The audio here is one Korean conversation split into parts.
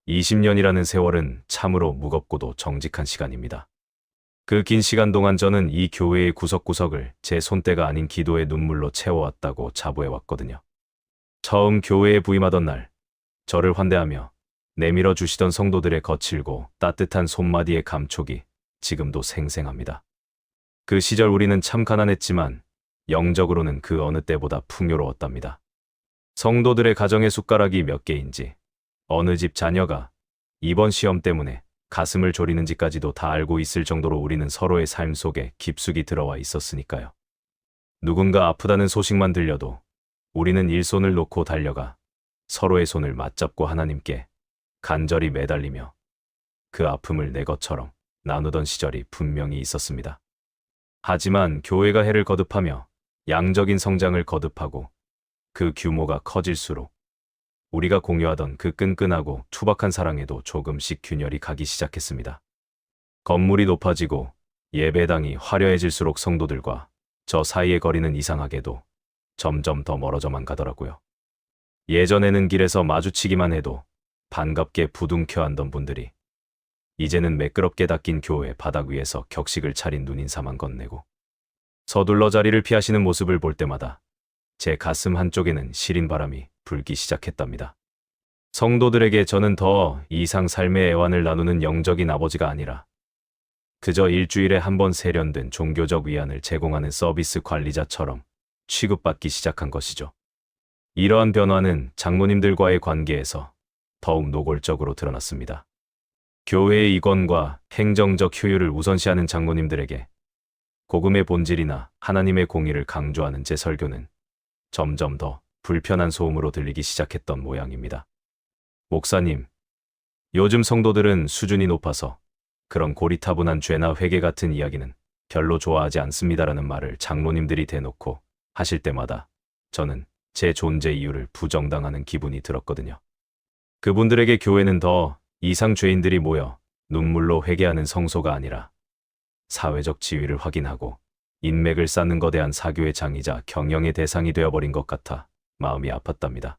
20년이라는 세월은 참으로 무겁고도 정직한 시간입니다. 그 긴 시간 동안 저는 이 교회의 구석구석을 제 손때가 아닌 기도의 눈물로 채워왔다고 자부해왔거든요. 처음 교회에 부임하던 날, 저를 환대하며 내밀어 주시던 성도들의 거칠고 따뜻한 손마디의 감촉이 지금도 생생합니다. 그 시절 우리는 참 가난했지만 영적으로는 그 어느 때보다 풍요로웠답니다. 성도들의 가정의 숟가락이 몇 개인지, 어느 집 자녀가 이번 시험 때문에 가슴을 졸이는지까지도 다 알고 있을 정도로 우리는 서로의 삶 속에 깊숙이 들어와 있었으니까요. 누군가 아프다는 소식만 들려도 우리는 일손을 놓고 달려가 서로의 손을 맞잡고 하나님께 간절히 매달리며 그 아픔을 내 것처럼 나누던 시절이 분명히 있었습니다. 하지만 교회가 해를 거듭하며 양적인 성장을 거듭하고 그 규모가 커질수록 우리가 공유하던 그 끈끈하고 투박한 사랑에도 조금씩 균열이 가기 시작했습니다. 건물이 높아지고 예배당이 화려해질수록 성도들과 저 사이의 거리는 이상하게도 점점 더 멀어져만 가더라고요. 예전에는 길에서 마주치기만 해도 반갑게 부둥켜 안던 분들이 이제는 매끄럽게 닦인 교회 바닥 위에서 격식을 차린 눈인사만 건네고 서둘러 자리를 피하시는 모습을 볼 때마다 제 가슴 한쪽에는 시린 바람이 불기 시작했답니다. 성도들에게 저는 더 이상 삶의 애환을 나누는 영적인 아버지가 아니라 그저 일주일에 한 번 세련된 종교적 위안을 제공하는 서비스 관리자처럼 취급받기 시작한 것이죠. 이러한 변화는 장로님들과의 관계에서 더욱 노골적으로 드러났습니다. 교회의 이권과 행정적 효율을 우선시하는 장로님들에게 복음의 본질이나 하나님의 공의를 강조하는 제 설교는 점점 더 불편한 소음으로 들리기 시작했던 모양입니다. 목사님, 요즘 성도들은 수준이 높아서 그런 고리타분한 죄나 회개 같은 이야기는 별로 좋아하지 않습니다라는 말을 장로님들이 대놓고 하실 때마다 저는 제 존재 이유를 부정당하는 기분이 들었거든요. 그분들에게 교회는 더 이상 죄인들이 모여 눈물로 회개하는 성소가 아니라 사회적 지위를 확인하고 인맥을 쌓는 거대한 사교의 장이자 경영의 대상이 되어버린 것 같아 마음이 아팠답니다.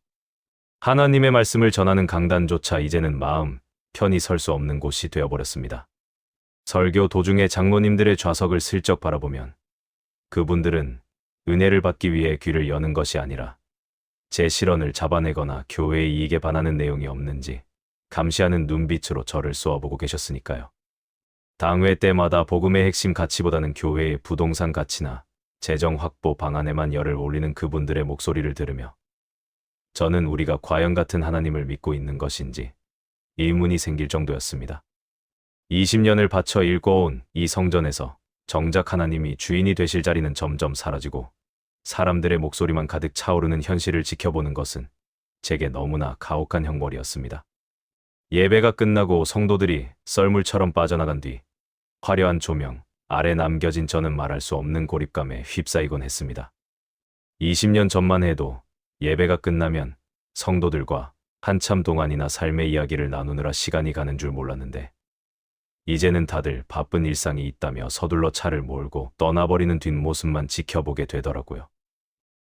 하나님의 말씀을 전하는 강단조차 이제는 마음 편히 설 수 없는 곳이 되어버렸습니다. 설교 도중에 장로님들의 좌석을 슬쩍 바라보면 그분들은 은혜를 받기 위해 귀를 여는 것이 아니라 제 실언을 잡아내거나 교회의 이익에 반하는 내용이 없는지 감시하는 눈빛으로 저를 쏘아보고 계셨으니까요. 당회 때마다 복음의 핵심 가치보다는 교회의 부동산 가치나 재정 확보 방안에만 열을 올리는 그분들의 목소리를 들으며 저는 우리가 과연 같은 하나님을 믿고 있는 것인지 의문이 생길 정도였습니다. 20년을 바쳐 일궈온 이 성전에서 정작 하나님이 주인이 되실 자리는 점점 사라지고 사람들의 목소리만 가득 차오르는 현실을 지켜보는 것은 제게 너무나 가혹한 형벌이었습니다. 예배가 끝나고 성도들이 썰물처럼 빠져나간 뒤 화려한 조명 아래 남겨진 저는 말할 수 없는 고립감에 휩싸이곤 했습니다. 20년 전만 해도 예배가 끝나면 성도들과 한참 동안이나 삶의 이야기를 나누느라 시간이 가는 줄 몰랐는데 이제는 다들 바쁜 일상이 있다며 서둘러 차를 몰고 떠나버리는 뒷모습만 지켜보게 되더라고요.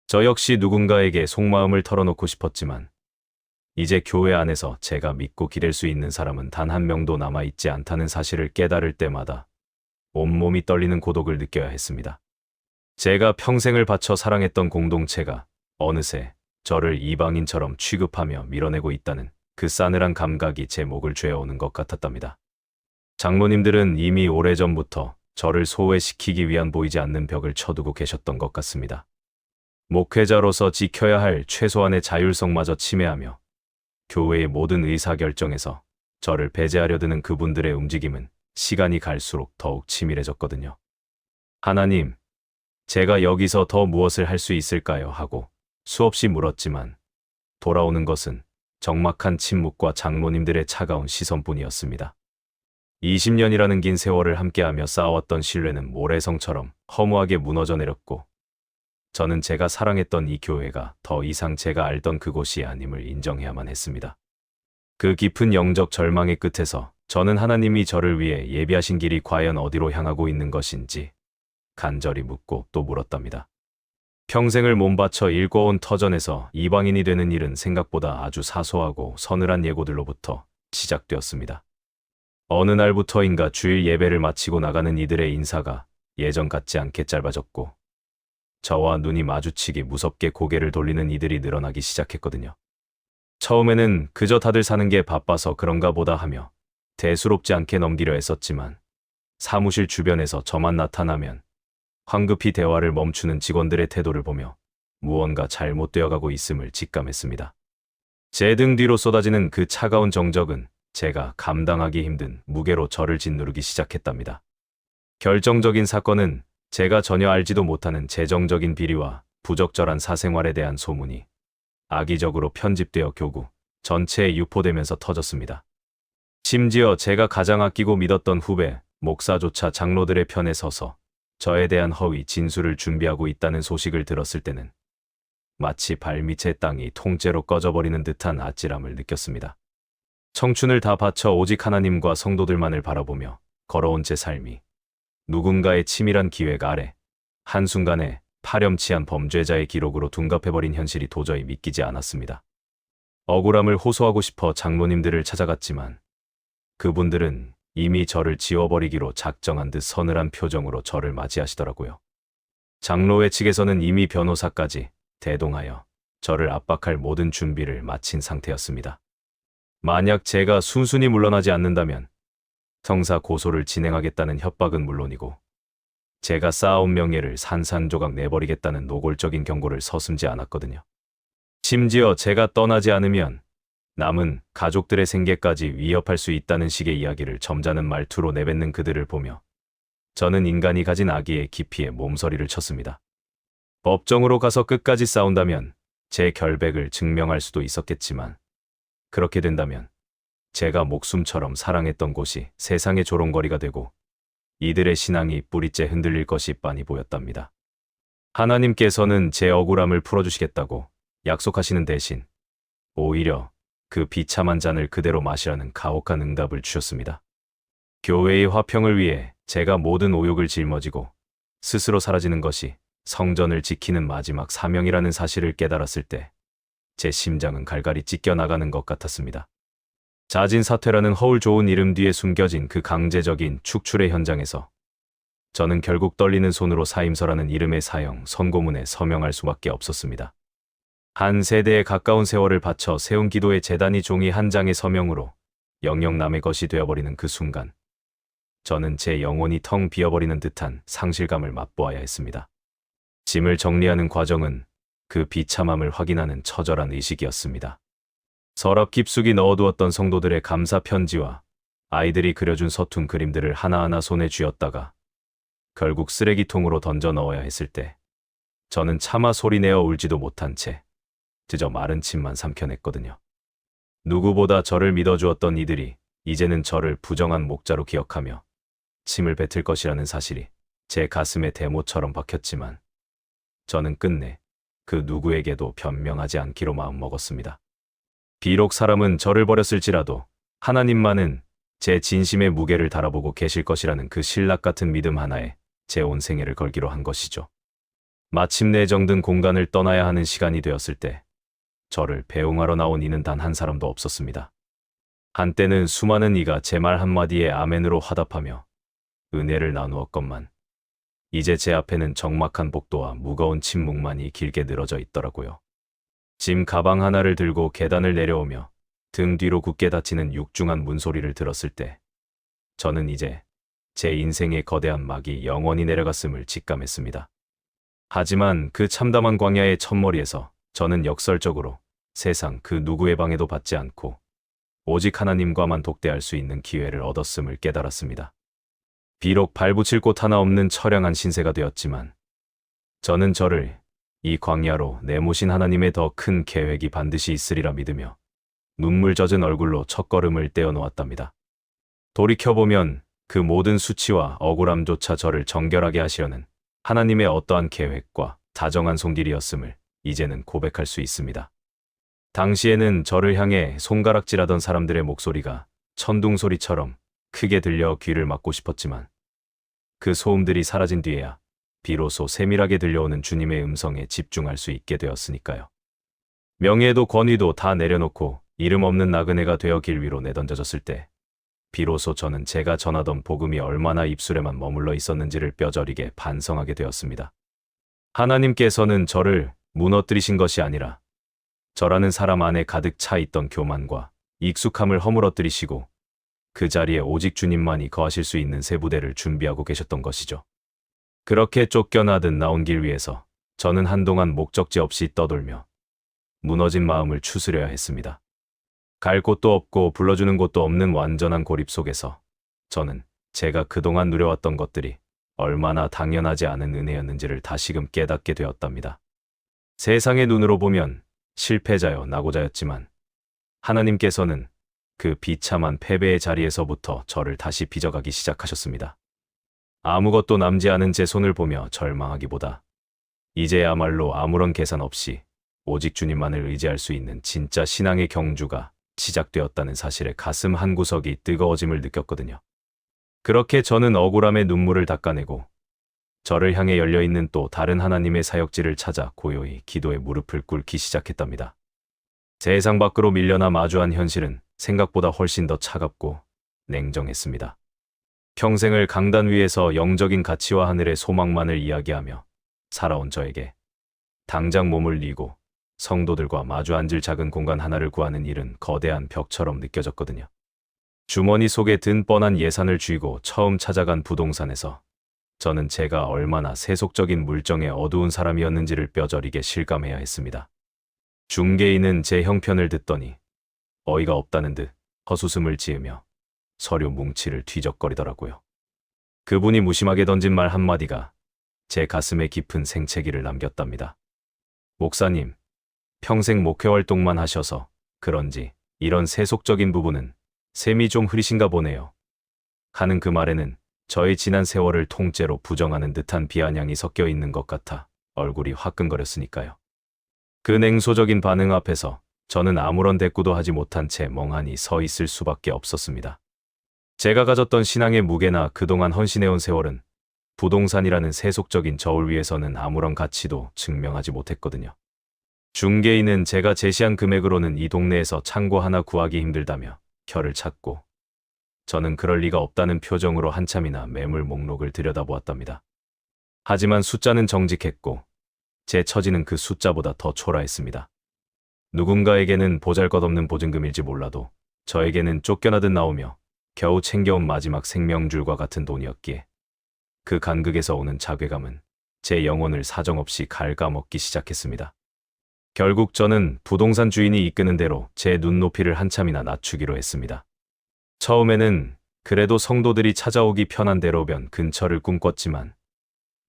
저 역시 누군가에게 속마음을 털어놓고 싶었지만 이제 교회 안에서 제가 믿고 기댈 수 있는 사람은 단 한 명도 남아있지 않다는 사실을 깨달을 때마다 온몸이 떨리는 고독을 느껴야 했습니다. 제가 평생을 바쳐 사랑했던 공동체가 어느새 저를 이방인처럼 취급하며 밀어내고 있다는 그 싸늘한 감각이 제 목을 죄어오는 것 같았답니다. 장로님들은 이미 오래전부터 저를 소외시키기 위한 보이지 않는 벽을 쳐두고 계셨던 것 같습니다. 목회자로서 지켜야 할 최소한의 자율성마저 침해하며 교회의 모든 의사결정에서 저를 배제하려 드는 그분들의 움직임은 시간이 갈수록 더욱 치밀해졌거든요. 하나님, 제가 여기서 더 무엇을 할 수 있을까요? 하고 수없이 물었지만 돌아오는 것은 적막한 침묵과 장로님들의 차가운 시선뿐이었습니다. 20년이라는 긴 세월을 함께하며 쌓아왔던 신뢰는 모래성처럼 허무하게 무너져 내렸고 저는 제가 사랑했던 이 교회가 더 이상 제가 알던 그곳이 아님을 인정해야만 했습니다. 그 깊은 영적 절망의 끝에서 저는 하나님이 저를 위해 예비하신 길이 과연 어디로 향하고 있는 것인지 간절히 묻고 또 물었답니다. 평생을 몸바쳐 일궈온 터전에서 이방인이 되는 일은 생각보다 아주 사소하고 서늘한 예고들로부터 시작되었습니다. 어느 날부터인가 주일 예배를 마치고 나가는 이들의 인사가 예전 같지 않게 짧아졌고, 저와 눈이 마주치기 무섭게 고개를 돌리는 이들이 늘어나기 시작했거든요. 처음에는 그저 다들 사는 게 바빠서 그런가 보다 하며 대수롭지 않게 넘기려 했었지만, 사무실 주변에서 저만 나타나면 황급히 대화를 멈추는 직원들의 태도를 보며 무언가 잘못되어 가고 있음을 직감했습니다. 제 등 뒤로 쏟아지는 그 차가운 정적은 제가 감당하기 힘든 무게로 저를 짓누르기 시작했답니다. 결정적인 사건은 제가 전혀 알지도 못하는 재정적인 비리와 부적절한 사생활에 대한 소문이 악의적으로 편집되어 교구 전체에 유포되면서 터졌습니다. 심지어 제가 가장 아끼고 믿었던 후배, 목사조차 장로들의 편에 서서 저에 대한 허위 진술을 준비하고 있다는 소식을 들었을 때는 마치 발밑의 땅이 통째로 꺼져버리는 듯한 아찔함을 느꼈습니다. 청춘을 다 바쳐 오직 하나님과 성도들만을 바라보며 걸어온 제 삶이 누군가의 치밀한 기획 아래 한순간에 파렴치한 범죄자의 기록으로 둔갑해버린 현실이 도저히 믿기지 않았습니다. 억울함을 호소하고 싶어 장로님들을 찾아갔지만 그분들은 이미 저를 지워버리기로 작정한 듯 서늘한 표정으로 저를 맞이하시더라고요. 장로회 측에서는 이미 변호사까지 대동하여 저를 압박할 모든 준비를 마친 상태였습니다. 만약 제가 순순히 물러나지 않는다면 형사 고소를 진행하겠다는 협박은 물론이고 제가 쌓아온 명예를 산산조각 내버리겠다는 노골적인 경고를 서슴지 않았거든요. 심지어 제가 떠나지 않으면 남은 가족들의 생계까지 위협할 수 있다는 식의 이야기를 점잖은 말투로 내뱉는 그들을 보며 저는 인간이 가진 악의의 깊이에 몸서리를 쳤습니다. 법정으로 가서 끝까지 싸운다면 제 결백을 증명할 수도 있었겠지만 그렇게 된다면 제가 목숨처럼 사랑했던 곳이 세상의 조롱거리가 되고 이들의 신앙이 뿌리째 흔들릴 것이 빤히 보였답니다. 하나님께서는 제 억울함을 풀어주시겠다고 약속하시는 대신 오히려 그 비참한 잔을 그대로 마시라는 가혹한 응답을 주셨습니다. 교회의 화평을 위해 제가 모든 오욕을 짊어지고 스스로 사라지는 것이 성전을 지키는 마지막 사명이라는 사실을 깨달았을 때 제 심장은 갈갈이 찢겨나가는 것 같았습니다. 자진 사퇴라는 허울 좋은 이름 뒤에 숨겨진 그 강제적인 축출의 현장에서 저는 결국 떨리는 손으로 사임서라는 이름의 사형 선고문에 서명할 수밖에 없었습니다. 한 세대에 가까운 세월을 바쳐 세운 기도의 제단이 종이 한 장의 서명으로 영영 남의 것이 되어버리는 그 순간 저는 제 영혼이 텅 비어버리는 듯한 상실감을 맛보아야 했습니다. 짐을 정리하는 과정은 그 비참함을 확인하는 처절한 의식이었습니다. 서랍 깊숙이 넣어두었던 성도들의 감사 편지와 아이들이 그려준 서툰 그림들을 하나하나 손에 쥐었다가 결국 쓰레기통으로 던져 넣어야 했을 때 저는 차마 소리내어 울지도 못한 채 그저 마른 침만 삼켜냈거든요. 누구보다 저를 믿어주었던 이들이 이제는 저를 부정한 목자로 기억하며 침을 뱉을 것이라는 사실이 제 가슴에 대모처럼 박혔지만 저는 끝내 그 누구에게도 변명하지 않기로 마음먹었습니다. 비록 사람은 저를 버렸을지라도 하나님만은 제 진심의 무게를 달아보고 계실 것이라는 그 신락 같은 믿음 하나에 제 온 생애를 걸기로 한 것이죠. 마침내 정든 공간을 떠나야 하는 시간이 되었을 때 저를 배웅하러 나온 이는 단 한 사람도 없었습니다. 한때는 수많은 이가 제 말 한마디에 아멘으로 화답하며 은혜를 나누었건만 이제 제 앞에는 적막한 복도와 무거운 침묵만이 길게 늘어져 있더라고요. 짐 가방 하나를 들고 계단을 내려오며 등 뒤로 굳게 닫히는 육중한 문소리를 들었을 때 저는 이제 제 인생의 거대한 막이 영원히 내려갔음을 직감했습니다. 하지만 그 참담한 광야의 첫머리에서 저는 역설적으로 세상 그 누구의 방해도 받지 않고 오직 하나님과만 독대할 수 있는 기회를 얻었음을 깨달았습니다. 비록 발붙일 곳 하나 없는 처량한 신세가 되었지만 저는 저를 이 광야로 내모신 하나님의 더 큰 계획이 반드시 있으리라 믿으며 눈물 젖은 얼굴로 첫걸음을 떼어놓았답니다. 돌이켜보면 그 모든 수치와 억울함조차 저를 정결하게 하시려는 하나님의 어떠한 계획과 다정한 손길이었음을 이제는 고백할 수 있습니다. 당시에는 저를 향해 손가락질하던 사람들의 목소리가 천둥소리처럼 크게 들려 귀를 막고 싶었지만 그 소음들이 사라진 뒤에야 비로소 세밀하게 들려오는 주님의 음성에 집중할 수 있게 되었으니까요. 명예도 권위도 다 내려놓고 이름 없는 나그네가 되어 길 위로 내던져졌을 때 비로소 저는 제가 전하던 복음이 얼마나 입술에만 머물러 있었는지를 뼈저리게 반성하게 되었습니다. 하나님께서는 저를 무너뜨리신 것이 아니라 저라는 사람 안에 가득 차 있던 교만과 익숙함을 허물어뜨리시고 그 자리에 오직 주님만이 거하실 수 있는 새 부대를 준비하고 계셨던 것이죠. 그렇게 쫓겨나듯 나온 길 위에서 저는 한동안 목적지 없이 떠돌며 무너진 마음을 추스려야 했습니다. 갈 곳도 없고 불러주는 곳도 없는 완전한 고립 속에서 저는 제가 그동안 누려왔던 것들이 얼마나 당연하지 않은 은혜였는지를 다시금 깨닫게 되었답니다. 세상의 눈으로 보면 실패자여 낙오자였지만 하나님께서는 그 비참한 패배의 자리에서부터 저를 다시 빚어가기 시작하셨습니다. 아무것도 남지 않은 제 손을 보며 절망하기보다 이제야말로 아무런 계산 없이 오직 주님만을 의지할 수 있는 진짜 신앙의 경주가 시작되었다는 사실에 가슴 한구석이 뜨거워짐을 느꼈거든요. 그렇게 저는 억울함의 눈물을 닦아내고 저를 향해 열려있는 또 다른 하나님의 사역지를 찾아 고요히 기도에 무릎을 꿇기 시작했답니다. 세상 밖으로 밀려나 마주한 현실은 생각보다 훨씬 더 차갑고 냉정했습니다. 평생을 강단 위에서 영적인 가치와 하늘의 소망만을 이야기하며 살아온 저에게 당장 몸을 뉘고 성도들과 마주 앉을 작은 공간 하나를 구하는 일은 거대한 벽처럼 느껴졌거든요. 주머니 속에 든 뻔한 예산을 쥐고 처음 찾아간 부동산에서 저는 제가 얼마나 세속적인 물정에 어두운 사람이었는지를 뼈저리게 실감해야 했습니다. 중개인은 제 형편을 듣더니 어이가 없다는 듯 헛웃음을 지으며 서류 뭉치를 뒤적거리더라고요. 그분이 무심하게 던진 말 한마디가 제 가슴에 깊은 생채기를 남겼답니다. 목사님, 평생 목회 활동만 하셔서 그런지 이런 세속적인 부분은 셈이 좀 흐리신가 보네요. 하는 그 말에는 저의 지난 세월을 통째로 부정하는 듯한 비아냥이 섞여 있는 것 같아 얼굴이 화끈거렸으니까요. 그 냉소적인 반응 앞에서 저는 아무런 대꾸도 하지 못한 채 멍하니 서 있을 수밖에 없었습니다. 제가 가졌던 신앙의 무게나 그동안 헌신해온 세월은 부동산이라는 세속적인 저울 위에서는 아무런 가치도 증명하지 못했거든요. 중개인은 제가 제시한 금액으로는 이 동네에서 창고 하나 구하기 힘들다며 혀를 찼고 저는 그럴 리가 없다는 표정으로 한참이나 매물 목록을 들여다보았답니다. 하지만 숫자는 정직했고 제 처지는 그 숫자보다 더 초라했습니다. 누군가에게는 보잘것없는 보증금일지 몰라도 저에게는 쫓겨나듯 나오며 겨우 챙겨온 마지막 생명줄과 같은 돈이었기에 그 간극에서 오는 자괴감은 제 영혼을 사정없이 갉아먹기 시작했습니다. 결국 저는 부동산 주인이 이끄는 대로 제 눈높이를 한참이나 낮추기로 했습니다. 처음에는 그래도 성도들이 찾아오기 편한 대로변 근처를 꿈꿨지만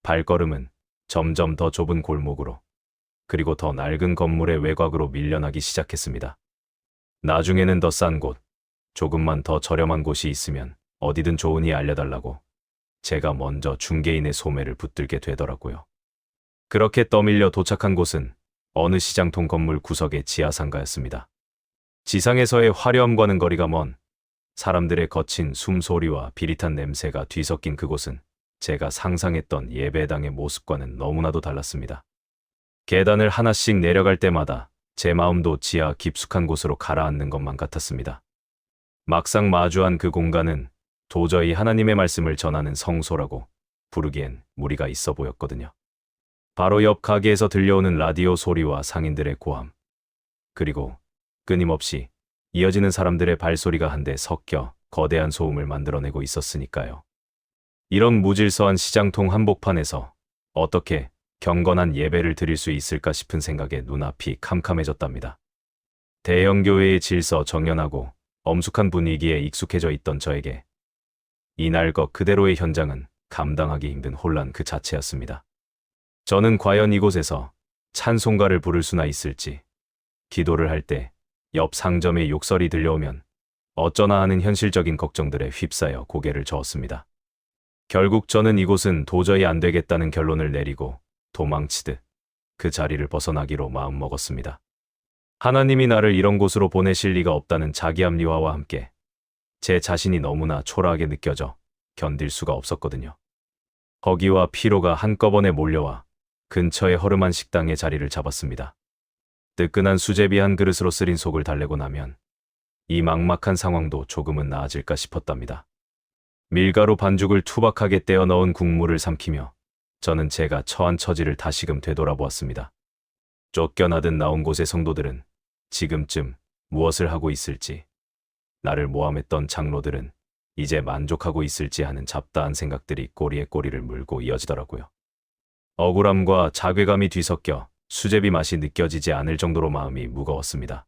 발걸음은 점점 더 좁은 골목으로 그리고 더 낡은 건물의 외곽으로 밀려나기 시작했습니다. 나중에는 더 싼 곳, 조금만 더 저렴한 곳이 있으면 어디든 좋으니 알려달라고 제가 먼저 중개인의 소매를 붙들게 되더라고요. 그렇게 떠밀려 도착한 곳은 어느 시장통 건물 구석의 지하상가였습니다. 지상에서의 화려함과는 거리가 먼 사람들의 거친 숨소리와 비릿한 냄새가 뒤섞인 그곳은 제가 상상했던 예배당의 모습과는 너무나도 달랐습니다. 계단을 하나씩 내려갈 때마다 제 마음도 지하 깊숙한 곳으로 가라앉는 것만 같았습니다. 막상 마주한 그 공간은 도저히 하나님의 말씀을 전하는 성소라고 부르기엔 무리가 있어 보였거든요. 바로 옆 가게에서 들려오는 라디오 소리와 상인들의 고함, 그리고 끊임없이 이어지는 사람들의 발소리가 한데 섞여 거대한 소음을 만들어내고 있었으니까요. 이런 무질서한 시장통 한복판에서 어떻게 경건한 예배를 드릴 수 있을까 싶은 생각에 눈앞이 캄캄해졌답니다. 대형 교회의 질서 정연하고 엄숙한 분위기에 익숙해져 있던 저에게 이날 것 그대로의 현장은 감당하기 힘든 혼란 그 자체였습니다. 저는 과연 이곳에서 찬송가를 부를 수나 있을지, 기도를 할 때 옆 상점의 욕설이 들려오면 어쩌나 하는 현실적인 걱정들에 휩싸여 고개를 저었습니다. 결국 저는 이곳은 도저히 안 되겠다는 결론을 내리고 도망치듯 그 자리를 벗어나기로 마음먹었습니다. 하나님이 나를 이런 곳으로 보내실 리가 없다는 자기합리화와 함께 제 자신이 너무나 초라하게 느껴져 견딜 수가 없었거든요. 허기와 피로가 한꺼번에 몰려와 근처의 허름한 식당에 자리를 잡았습니다. 뜨끈한 수제비 한 그릇으로 쓰린 속을 달래고 나면 이 막막한 상황도 조금은 나아질까 싶었답니다. 밀가루 반죽을 투박하게 떼어 넣은 국물을 삼키며 저는 제가 처한 처지를 다시금 되돌아보았습니다. 쫓겨나듯 나온 곳의 성도들은 지금쯤 무엇을 하고 있을지, 나를 모함했던 장로들은 이제 만족하고 있을지 하는 잡다한 생각들이 꼬리에 꼬리를 물고 이어지더라고요. 억울함과 자괴감이 뒤섞여 수제비 맛이 느껴지지 않을 정도로 마음이 무거웠습니다.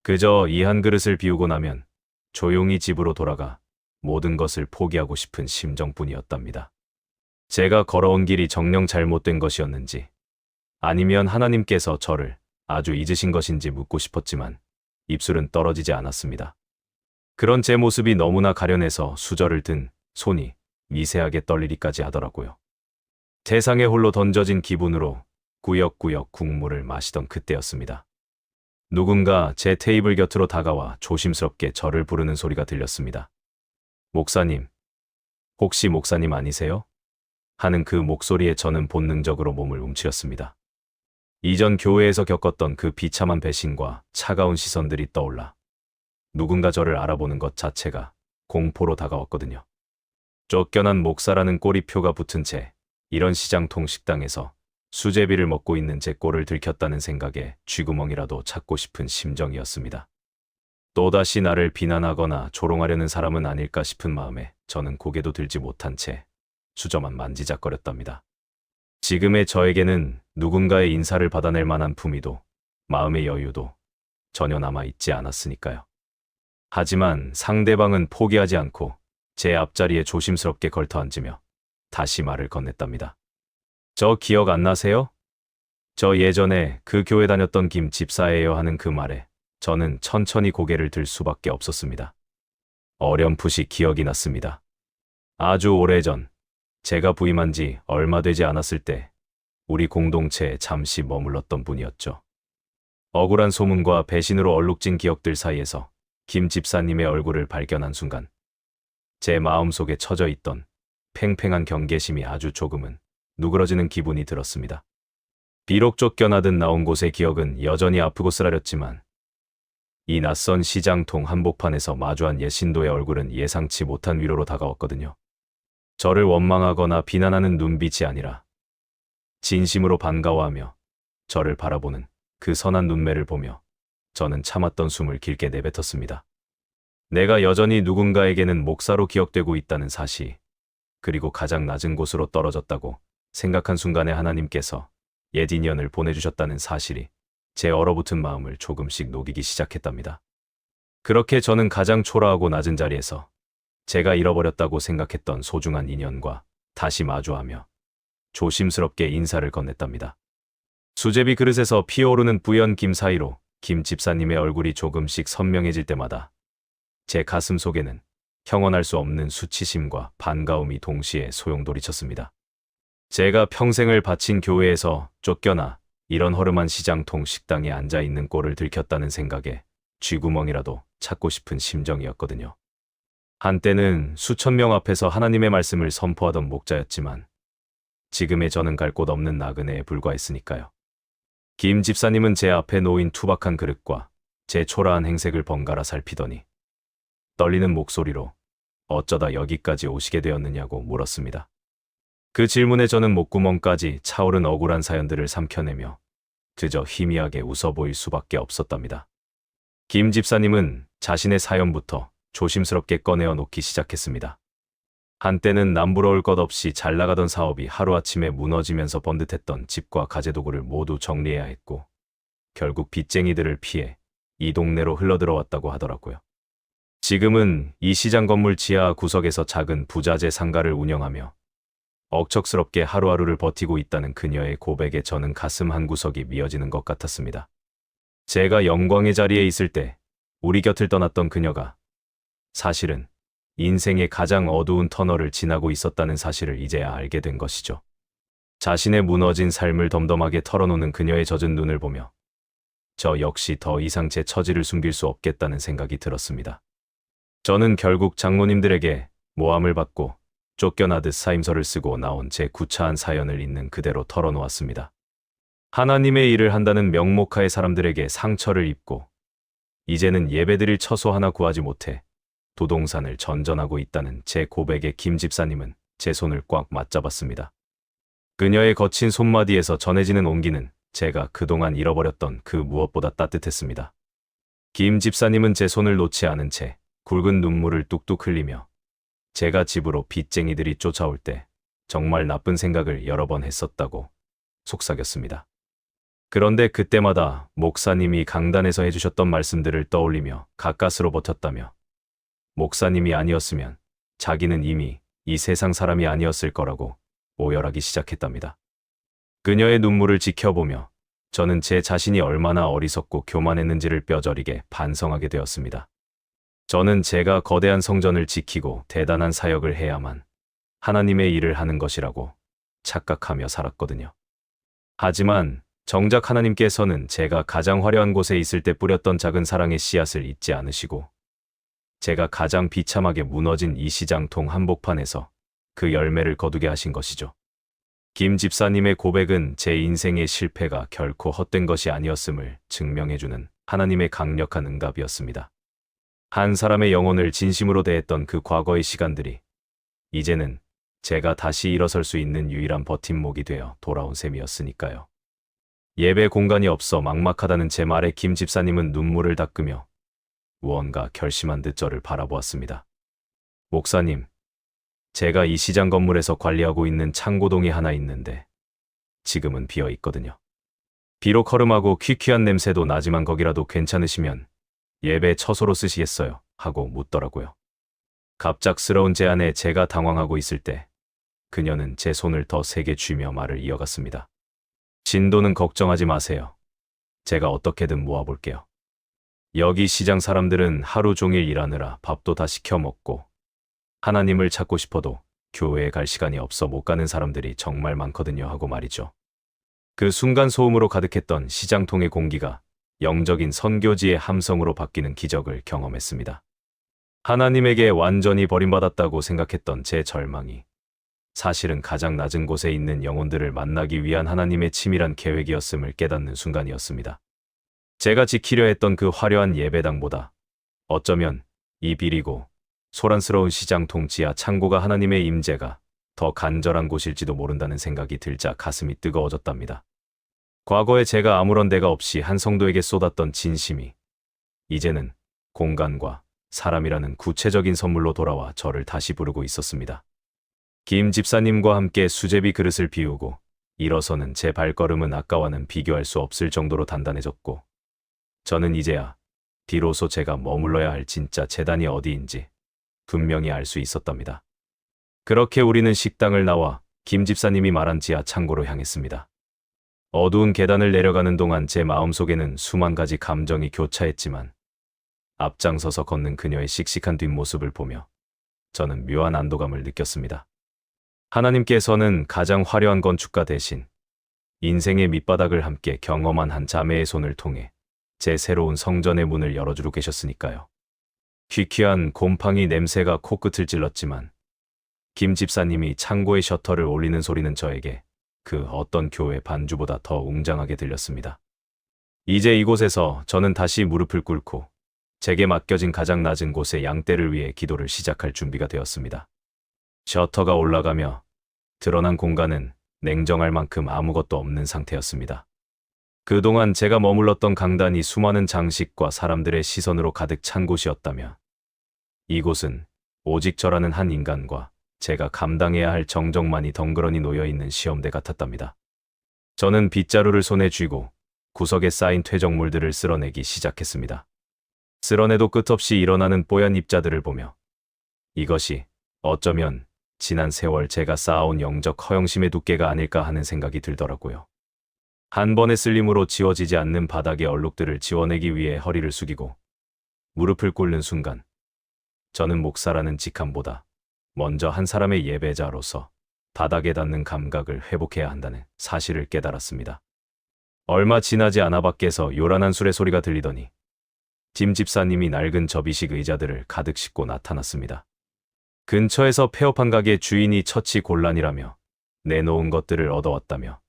그저 이 한 그릇을 비우고 나면 조용히 집으로 돌아가 모든 것을 포기하고 싶은 심정뿐이었답니다. 제가 걸어온 길이 정녕 잘못된 것이었는지, 아니면 하나님께서 저를 아주 잊으신 것인지 묻고 싶었지만 입술은 떨어지지 않았습니다. 그런 제 모습이 너무나 가련해서 수저를 든 손이 미세하게 떨리기까지 하더라고요. 세상에 홀로 던져진 기분으로 꾸역꾸역 국물을 마시던 그때였습니다. 누군가 제 테이블 곁으로 다가와 조심스럽게 저를 부르는 소리가 들렸습니다. 목사님, 혹시 목사님 아니세요? 하는 그 목소리에 저는 본능적으로 몸을 움츠렸습니다. 이전 교회에서 겪었던 그 비참한 배신과 차가운 시선들이 떠올라 누군가 저를 알아보는 것 자체가 공포로 다가왔거든요. 쫓겨난 목사라는 꼬리표가 붙은 채 이런 시장통 식당에서 수제비를 먹고 있는 제 꼴을 들켰다는 생각에 쥐구멍이라도 찾고 싶은 심정이었습니다. 또다시 나를 비난하거나 조롱하려는 사람은 아닐까 싶은 마음에 저는 고개도 들지 못한 채 수저만 만지작거렸답니다. 지금의 저에게는 누군가의 인사를 받아낼 만한 품위도 마음의 여유도 전혀 남아있지 않았으니까요. 하지만 상대방은 포기하지 않고 제 앞자리에 조심스럽게 걸터앉으며 다시 말을 건넸답니다. 저 기억 안 나세요? 저 예전에 그 교회 다녔던 김 집사예요 하는 그 말에 저는 천천히 고개를 들 수밖에 없었습니다. 어렴풋이 기억이 났습니다. 아주 오래전, 제가 부임한 지 얼마 되지 않았을 때 우리 공동체에 잠시 머물렀던 분이었죠. 억울한 소문과 배신으로 얼룩진 기억들 사이에서 김 집사님의 얼굴을 발견한 순간 제 마음속에 처져 있던 팽팽한 경계심이 아주 조금은 누그러지는 기분이 들었습니다. 비록 쫓겨나듯 나온 곳의 기억은 여전히 아프고 쓰라렸지만 이 낯선 시장통 한복판에서 마주한 옛 신도의 얼굴은 예상치 못한 위로로 다가왔거든요. 저를 원망하거나 비난하는 눈빛이 아니라 진심으로 반가워하며 저를 바라보는 그 선한 눈매를 보며 저는 참았던 숨을 길게 내뱉었습니다. 내가 여전히 누군가에게는 목사로 기억되고 있다는 사실, 그리고 가장 낮은 곳으로 떨어졌다고 생각한 순간에 하나님께서 옛 인연을 보내주셨다는 사실이 제 얼어붙은 마음을 조금씩 녹이기 시작했답니다. 그렇게 저는 가장 초라하고 낮은 자리에서 제가 잃어버렸다고 생각했던 소중한 인연과 다시 마주하며 조심스럽게 인사를 건넸답니다. 수제비 그릇에서 피어오르는 뿌연 김 사이로 김 집사님의 얼굴이 조금씩 선명해질 때마다 제 가슴 속에는 형언할 수 없는 수치심과 반가움이 동시에 소용돌이쳤습니다. 제가 평생을 바친 교회에서 쫓겨나 이런 허름한 시장통 식당에 앉아있는 꼴을 들켰다는 생각에 쥐구멍이라도 찾고 싶은 심정이었거든요. 한때는 수천 명 앞에서 하나님의 말씀을 선포하던 목자였지만 지금의 저는 갈 곳 없는 나그네에 불과했으니까요. 김 집사님은 제 앞에 놓인 투박한 그릇과 제 초라한 행색을 번갈아 살피더니 떨리는 목소리로 어쩌다 여기까지 오시게 되었느냐고 물었습니다. 그 질문에 저는 목구멍까지 차오른 억울한 사연들을 삼켜내며 그저 희미하게 웃어 보일 수밖에 없었답니다. 김 집사님은 자신의 사연부터 조심스럽게 꺼내어 놓기 시작했습니다. 한때는 남부러울 것 없이 잘 나가던 사업이 하루아침에 무너지면서 번듯했던 집과 가재도구를 모두 정리해야 했고 결국 빚쟁이들을 피해 이 동네로 흘러들어왔다고 하더라고요. 지금은 이 시장 건물 지하 구석에서 작은 부자재 상가를 운영하며 억척스럽게 하루하루를 버티고 있다는 그녀의 고백에 저는 가슴 한구석이 미어지는 것 같았습니다. 제가 영광의 자리에 있을 때 우리 곁을 떠났던 그녀가 사실은 인생의 가장 어두운 터널을 지나고 있었다는 사실을 이제야 알게 된 것이죠. 자신의 무너진 삶을 덤덤하게 털어놓는 그녀의 젖은 눈을 보며 저 역시 더 이상 제 처지를 숨길 수 없겠다는 생각이 들었습니다. 저는 결국 장로님들에게 모함을 받고 쫓겨나듯 사임서를 쓰고 나온 제 구차한 사연을 있는 그대로 털어놓았습니다. 하나님의 일을 한다는 명목하에 사람들에게 상처를 입고 이제는 예배드릴 처소 하나 구하지 못해 부동산을 전전하고 있다는 제 고백에 김 집사님은 제 손을 꽉 맞잡았습니다. 그녀의 거친 손마디에서 전해지는 온기는 제가 그동안 잃어버렸던 그 무엇보다 따뜻했습니다. 김 집사님은 제 손을 놓지 않은 채 굵은 눈물을 뚝뚝 흘리며 제가 집으로 빚쟁이들이 쫓아올 때 정말 나쁜 생각을 여러 번 했었다고 속삭였습니다. 그런데 그때마다 목사님이 강단에서 해주셨던 말씀들을 떠올리며 가까스로 버텼다며 목사님이 아니었으면 자기는 이미 이 세상 사람이 아니었을 거라고 오열하기 시작했답니다. 그녀의 눈물을 지켜보며 저는 제 자신이 얼마나 어리석고 교만했는지를 뼈저리게 반성하게 되었습니다. 저는 제가 거대한 성전을 지키고 대단한 사역을 해야만 하나님의 일을 하는 것이라고 착각하며 살았거든요. 하지만 정작 하나님께서는 제가 가장 화려한 곳에 있을 때 뿌렸던 작은 사랑의 씨앗을 잊지 않으시고 제가 가장 비참하게 무너진 이 시장통 한복판에서 그 열매를 거두게 하신 것이죠. 김 집사님의 고백은 제 인생의 실패가 결코 헛된 것이 아니었음을 증명해주는 하나님의 강력한 응답이었습니다. 한 사람의 영혼을 진심으로 대했던 그 과거의 시간들이 이제는 제가 다시 일어설 수 있는 유일한 버팀목이 되어 돌아온 셈이었으니까요. 예배 공간이 없어 막막하다는 제 말에 김 집사님은 눈물을 닦으며 무언가 결심한 듯 저를 바라보았습니다. 목사님, 제가 이 시장 건물에서 관리하고 있는 창고동이 하나 있는데 지금은 비어 있거든요. 비록 허름하고 퀴퀴한 냄새도 나지만 거기라도 괜찮으시면 예배 처소로 쓰시겠어요? 하고 묻더라고요. 갑작스러운 제안에 제가 당황하고 있을 때 그녀는 제 손을 더 세게 쥐며 말을 이어갔습니다. 진도는 걱정하지 마세요. 제가 어떻게든 모아볼게요. 여기 시장 사람들은 하루 종일 일하느라 밥도 다 시켜 먹고 하나님을 찾고 싶어도 교회에 갈 시간이 없어 못 가는 사람들이 정말 많거든요 하고 말이죠. 그 순간 소음으로 가득했던 시장통의 공기가 영적인 선교지의 함성으로 바뀌는 기적을 경험했습니다. 하나님에게 완전히 버림받았다고 생각했던 제 절망이 사실은 가장 낮은 곳에 있는 영혼들을 만나기 위한 하나님의 치밀한 계획이었음을 깨닫는 순간이었습니다. 제가 지키려 했던 그 화려한 예배당보다 어쩌면 이 비리고 소란스러운 시장통 지하 창고가 하나님의 임재가 더 간절한 곳일지도 모른다는 생각이 들자 가슴이 뜨거워졌답니다. 과거에 제가 아무런 대가 없이 한 성도에게 쏟았던 진심이 이제는 공간과 사람이라는 구체적인 선물로 돌아와 저를 다시 부르고 있었습니다. 김 집사님과 함께 수제비 그릇을 비우고 일어서는 제 발걸음은 아까와는 비교할 수 없을 정도로 단단해졌고 저는 이제야 비로소 제가 머물러야 할 진짜 재단이 어디인지 분명히 알 수 있었답니다. 그렇게 우리는 식당을 나와 김 집사님이 말한 지하 창고로 향했습니다. 어두운 계단을 내려가는 동안 제 마음속에는 수만 가지 감정이 교차했지만 앞장서서 걷는 그녀의 씩씩한 뒷모습을 보며 저는 묘한 안도감을 느꼈습니다. 하나님께서는 가장 화려한 건축가 대신 인생의 밑바닥을 함께 경험한 한 자매의 손을 통해 제 새로운 성전의 문을 열어주고 계셨으니까요. 퀴퀴한 곰팡이 냄새가 코끝을 찔렀지만 김 집사님이 창고의 셔터를 올리는 소리는 저에게 그 어떤 교회 반주보다 더 웅장하게 들렸습니다. 이제 이곳에서 저는 다시 무릎을 꿇고 제게 맡겨진 가장 낮은 곳의 양떼를 위해 기도를 시작할 준비가 되었습니다. 셔터가 올라가며 드러난 공간은 냉정할 만큼 아무것도 없는 상태였습니다. 그동안 제가 머물렀던 강단이 수많은 장식과 사람들의 시선으로 가득 찬 곳이었다면 이곳은 오직 저라는 한 인간과 제가 감당해야 할 정적만이 덩그러니 놓여있는 시험대 같았답니다. 저는 빗자루를 손에 쥐고 구석에 쌓인 퇴적물들을 쓸어내기 시작했습니다. 쓸어내도 끝없이 일어나는 뽀얀 입자들을 보며 이것이 어쩌면 지난 세월 제가 쌓아온 영적 허영심의 두께가 아닐까 하는 생각이 들더라고요. 한 번의 쓸림으로 지워지지 않는 바닥의 얼룩들을 지워내기 위해 허리를 숙이고 무릎을 꿇는 순간 저는 목사라는 직함보다 먼저 한 사람의 예배자로서 바닥에 닿는 감각을 회복해야 한다는 사실을 깨달았습니다. 얼마 지나지 않아 밖에서 요란한 술의 소리가 들리더니 김 집사님이 낡은 접이식 의자들을 가득 싣고 나타났습니다. 근처에서 폐업한 가게 주인이 처치 곤란이라며 내놓은 것들을 얻어왔다며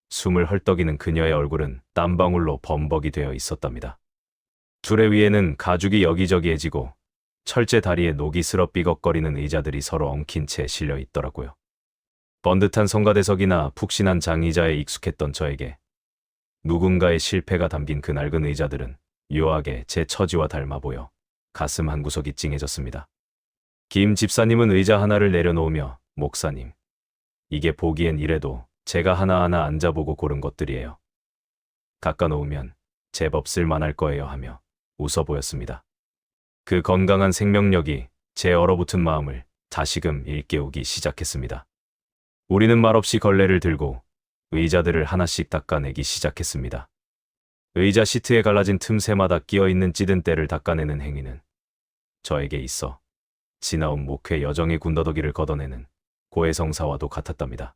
숨을 헐떡이는 그녀의 얼굴은 땀방울로 범벅이 되어 있었답니다. 둘의 위에는 가죽이 여기저기해지고 철제 다리에 녹이 슬어 삐걱거리는 의자들이 서로 엉킨 채 실려 있더라고요. 번듯한 성가대석이나 푹신한 장의자에 익숙했던 저에게 누군가의 실패가 담긴 그 낡은 의자들은 묘하게 제 처지와 닮아 보여 가슴 한구석이 찡해졌습니다. 김 집사님은 의자 하나를 내려놓으며 목사님, 이게 보기엔 이래도 제가 하나하나 앉아보고 고른 것들이에요. 깎아놓으면 제법 쓸만할 거예요 하며 웃어 보였습니다. 그 건강한 생명력이 제 얼어붙은 마음을 다시금 일깨우기 시작했습니다. 우리는 말없이 걸레를 들고 의자들을 하나씩 닦아내기 시작했습니다. 의자 시트에 갈라진 틈새마다 끼어있는 찌든 때를 닦아내는 행위는 저에게 있어 지나온 목회 여정의 군더더기를 걷어내는 고해성사와도 같았답니다.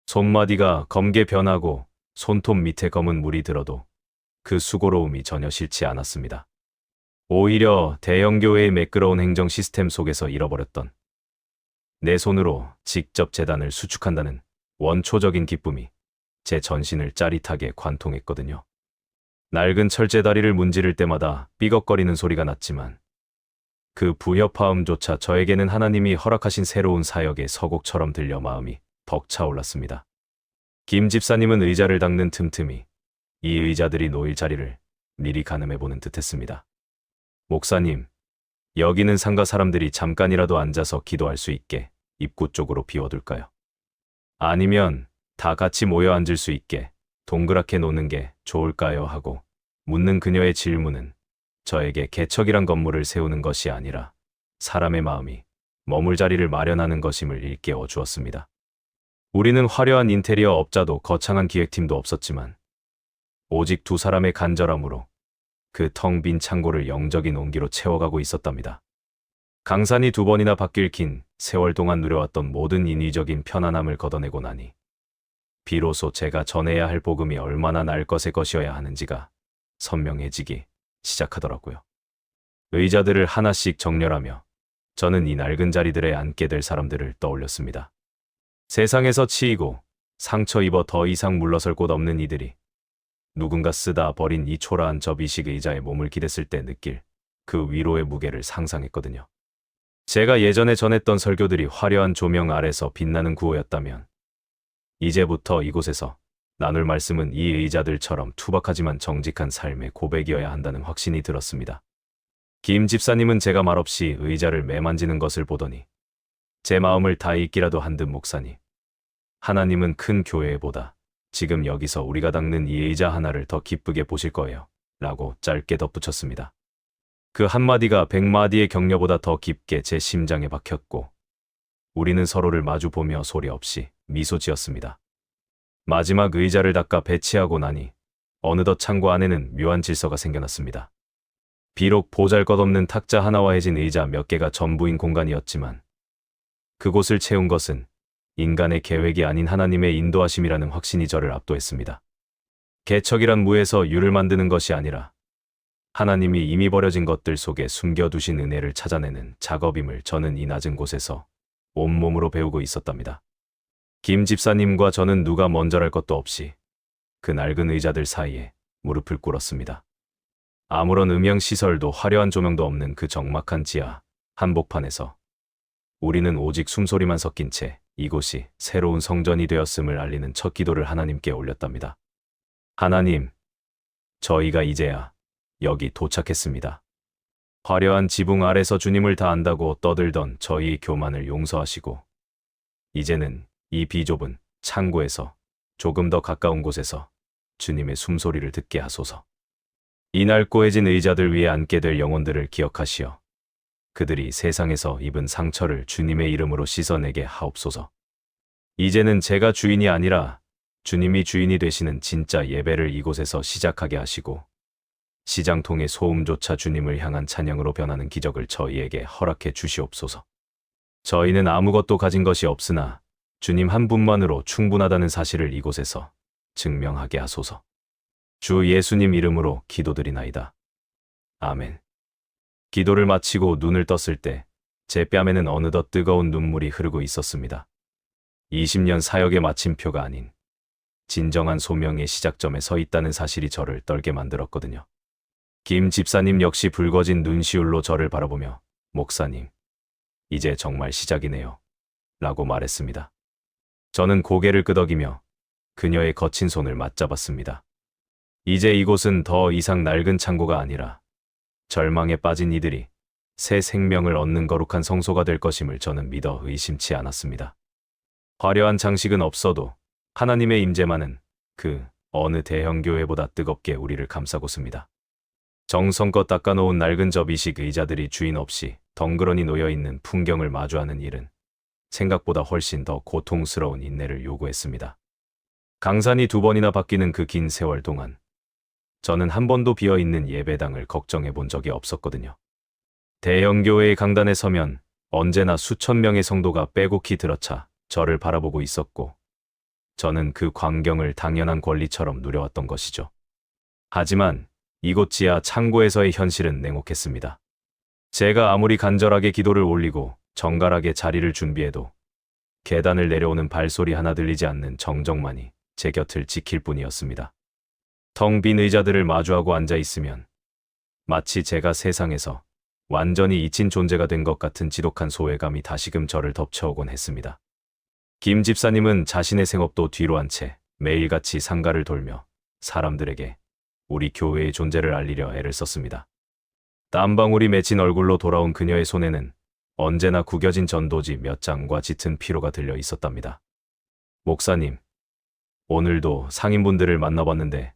손마디가 검게 변하고 손톱 밑에 검은 물이 들어도 그 수고로움이 전혀 싫지 않았습니다. 오히려 대형교회의 매끄러운 행정 시스템 속에서 잃어버렸던 내 손으로 직접 제단을 수축한다는 원초적인 기쁨이 제 전신을 짜릿하게 관통했거든요. 낡은 철제 다리를 문지를 때마다 삐걱거리는 소리가 났지만 그 부협화음조차 저에게는 하나님이 허락하신 새로운 사역의 서곡처럼 들려 마음이 벅차올랐습니다. 김 집사님은 의자를 닦는 틈틈이 이 의자들이 놓일 자리를 미리 가늠해보는 듯했습니다. 목사님, 여기는 상가 사람들이 잠깐이라도 앉아서 기도할 수 있게 입구 쪽으로 비워둘까요? 아니면 다 같이 모여 앉을 수 있게 동그랗게 놓는 게 좋을까요? 하고 묻는 그녀의 질문은 저에게 개척이란 건물을 세우는 것이 아니라 사람의 마음이 머물 자리를 마련하는 것임을 일깨워 주었습니다. 우리는 화려한 인테리어 업자도 거창한 기획팀도 없었지만 오직 두 사람의 간절함으로 그 텅 빈 창고를 영적인 온기로 채워가고 있었답니다. 강산이 두 번이나 바뀔 긴 세월 동안 누려왔던 모든 인위적인 편안함을 걷어내고 나니 비로소 제가 전해야 할 복음이 얼마나 날 것의 것이어야 하는지가 선명해지기 시작하더라고요. 의자들을 하나씩 정렬하며 저는 이 낡은 자리들에 앉게 될 사람들을 떠올렸습니다. 세상에서 치이고 상처 입어 더 이상 물러설 곳 없는 이들이 누군가 쓰다 버린 이 초라한 접이식 의자에 몸을 기댔을 때 느낄 그 위로의 무게를 상상했거든요. 제가 예전에 전했던 설교들이 화려한 조명 아래서 빛나는 구호였다면 이제부터 이곳에서 나눌 말씀은 이 의자들처럼 투박하지만 정직한 삶의 고백이어야 한다는 확신이 들었습니다. 김 집사님은 제가 말없이 의자를 매만지는 것을 보더니 제 마음을 다 잊기라도 한 듯 목사님, 하나님은 큰 교회보다 지금 여기서 우리가 닦는 이 의자 하나를 더 기쁘게 보실 거예요 라고 짧게 덧붙였습니다. 그 한마디가 100마디의 격려보다 더 깊게 제 심장에 박혔고 우리는 서로를 마주보며 소리 없이 미소 지었습니다. 마지막 의자를 닦아 배치하고 나니 어느덧 창고 안에는 묘한 질서가 생겨났습니다. 비록 보잘것없는 탁자 하나와 해진 의자 몇 개가 전부인 공간이었지만 그곳을 채운 것은 인간의 계획이 아닌 하나님의 인도하심이라는 확신이 저를 압도했습니다. 개척이란 무에서 유를 만드는 것이 아니라 하나님이 이미 버려진 것들 속에 숨겨두신 은혜를 찾아내는 작업임을 저는 이 낮은 곳에서 온몸으로 배우고 있었답니다. 김 집사님과 저는 누가 먼저랄 것도 없이 그 낡은 의자들 사이에 무릎을 꿇었습니다. 아무런 음향시설도 화려한 조명도 없는 그 적막한 지하 한복판에서 우리는 오직 숨소리만 섞인 채 이곳이 새로운 성전이 되었음을 알리는 첫 기도를 하나님께 올렸답니다. 하나님, 저희가 이제야 여기 도착했습니다. 화려한 지붕 아래서 주님을 다 안다고 떠들던 저희의 교만을 용서하시고 이제는 이 비좁은 창고에서 조금 더 가까운 곳에서 주님의 숨소리를 듣게 하소서. 이 낡고 해진 의자들 위에 앉게 될 영혼들을 기억하시어 그들이 세상에서 입은 상처를 주님의 이름으로 씻어내게 하옵소서. 이제는 제가 주인이 아니라 주님이 주인이 되시는 진짜 예배를 이곳에서 시작하게 하시고 시장통의 소음조차 주님을 향한 찬양으로 변하는 기적을 저희에게 허락해 주시옵소서. 저희는 아무것도 가진 것이 없으나 주님 한 분만으로 충분하다는 사실을 이곳에서 증명하게 하소서. 주 예수님 이름으로 기도드리나이다. 아멘. 기도를 마치고 눈을 떴을 때 제 뺨에는 어느덧 뜨거운 눈물이 흐르고 있었습니다. 20년 사역의 마침표가 아닌 진정한 소명의 시작점에 서 있다는 사실이 저를 떨게 만들었거든요. 김 집사님 역시 붉어진 눈시울로 저를 바라보며 목사님, 이제 정말 시작이네요. 라고 말했습니다. 저는 고개를 끄덕이며 그녀의 거친 손을 맞잡았습니다. 이제 이곳은 더 이상 낡은 창고가 아니라 절망에 빠진 이들이 새 생명을 얻는 거룩한 성소가 될 것임을 저는 믿어 의심치 않았습니다. 화려한 장식은 없어도 하나님의 임재만은 그 어느 대형 교회보다 뜨겁게 우리를 감싸고습니다. 정성껏 닦아놓은 낡은 접이식 의자들이 주인 없이 덩그러니 놓여있는 풍경을 마주하는 일은 생각보다 훨씬 더 고통스러운 인내를 요구했습니다. 강산이 2번이나 바뀌는 그 긴 세월 동안 저는 한 번도 비어있는 예배당을 걱정해 본 적이 없었거든요. 대형 교회의 강단에 서면 언제나 수천 명의 성도가 빼곡히 들어차 저를 바라보고 있었고 저는 그 광경을 당연한 권리처럼 누려왔던 것이죠. 하지만 이곳 지하 창고에서의 현실은 냉혹했습니다. 제가 아무리 간절하게 기도를 올리고 정갈하게 자리를 준비해도 계단을 내려오는 발소리 하나 들리지 않는 정적만이 제 곁을 지킬 뿐이었습니다. 텅 빈 의자들을 마주하고 앉아 있으면 마치 제가 세상에서 완전히 잊힌 존재가 된 것 같은 지독한 소외감이 다시금 저를 덮쳐오곤 했습니다. 김 집사님은 자신의 생업도 뒤로 한 채 매일같이 상가를 돌며 사람들에게 우리 교회의 존재를 알리려 애를 썼습니다. 땀방울이 맺힌 얼굴로 돌아온 그녀의 손에는 언제나 구겨진 전도지 몇 장과 짙은 피로가 들려 있었답니다. 목사님, 오늘도 상인분들을 만나봤는데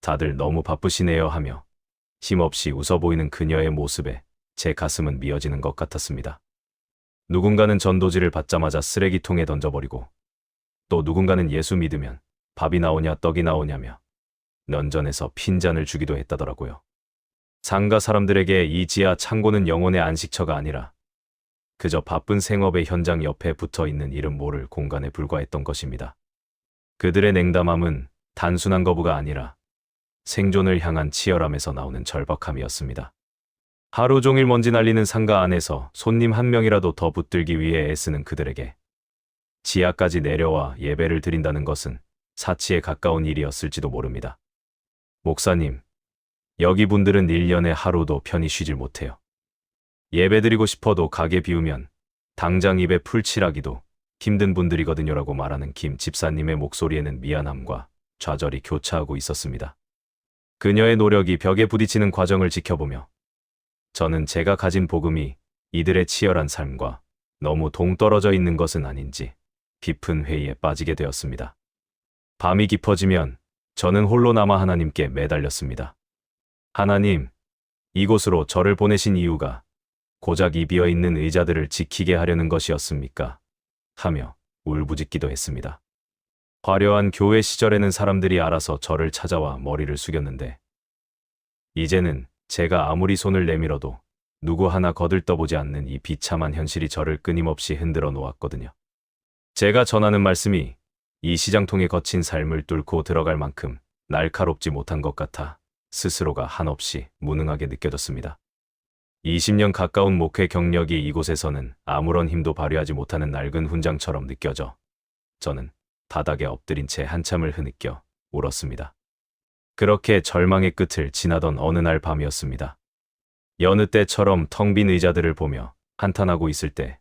다들 너무 바쁘시네요 하며 힘없이 웃어 보이는 그녀의 모습에 제 가슴은 미어지는 것 같았습니다. 누군가는 전도지를 받자마자 쓰레기통에 던져버리고 또 누군가는 예수 믿으면 밥이 나오냐 떡이 나오냐며 넌전에서 핀잔을 주기도 했다더라고요. 상가 사람들에게 이 지하 창고는 영혼의 안식처가 아니라 그저 바쁜 생업의 현장 옆에 붙어있는 이름 모를 공간에 불과했던 것입니다. 그들의 냉담함은 단순한 거부가 아니라 생존을 향한 치열함에서 나오는 절박함이었습니다. 하루 종일 먼지 날리는 상가 안에서 손님 한 명이라도 더 붙들기 위해 애쓰는 그들에게 지하까지 내려와 예배를 드린다는 것은 사치에 가까운 일이었을지도 모릅니다. 목사님, 여기 분들은 1년에 하루도 편히 쉬질 못해요. 예배드리고 싶어도 가게 비우면 당장 입에 풀칠하기도 힘든 분들이거든요라고 말하는 김 집사님의 목소리에는 미안함과 좌절이 교차하고 있었습니다. 그녀의 노력이 벽에 부딪히는 과정을 지켜보며 저는 제가 가진 복음이 이들의 치열한 삶과 너무 동떨어져 있는 것은 아닌지 깊은 회의에 빠지게 되었습니다. 밤이 깊어지면 저는 홀로 남아 하나님께 매달렸습니다. 하나님, 이곳으로 저를 보내신 이유가 고작 이 비어있는 의자들을 지키게 하려는 것이었습니까? 하며 울부짖기도 했습니다. 화려한 교회 시절에는 사람들이 알아서 저를 찾아와 머리를 숙였는데 이제는 제가 아무리 손을 내밀어도 누구 하나 거들떠보지 않는 이 비참한 현실이 저를 끊임없이 흔들어 놓았거든요. 제가 전하는 말씀이 이 시장통의 거친 삶을 뚫고 들어갈 만큼 날카롭지 못한 것 같아 스스로가 한없이 무능하게 느껴졌습니다. 20년 가까운 목회 경력이 이곳에서는 아무런 힘도 발휘하지 못하는 낡은 훈장처럼 느껴져 저는 바닥에 엎드린 채 한참을 흐느껴 울었습니다. 그렇게 절망의 끝을 지나던 어느 날 밤이었습니다. 여느 때처럼 텅 빈 의자들을 보며 한탄하고 있을 때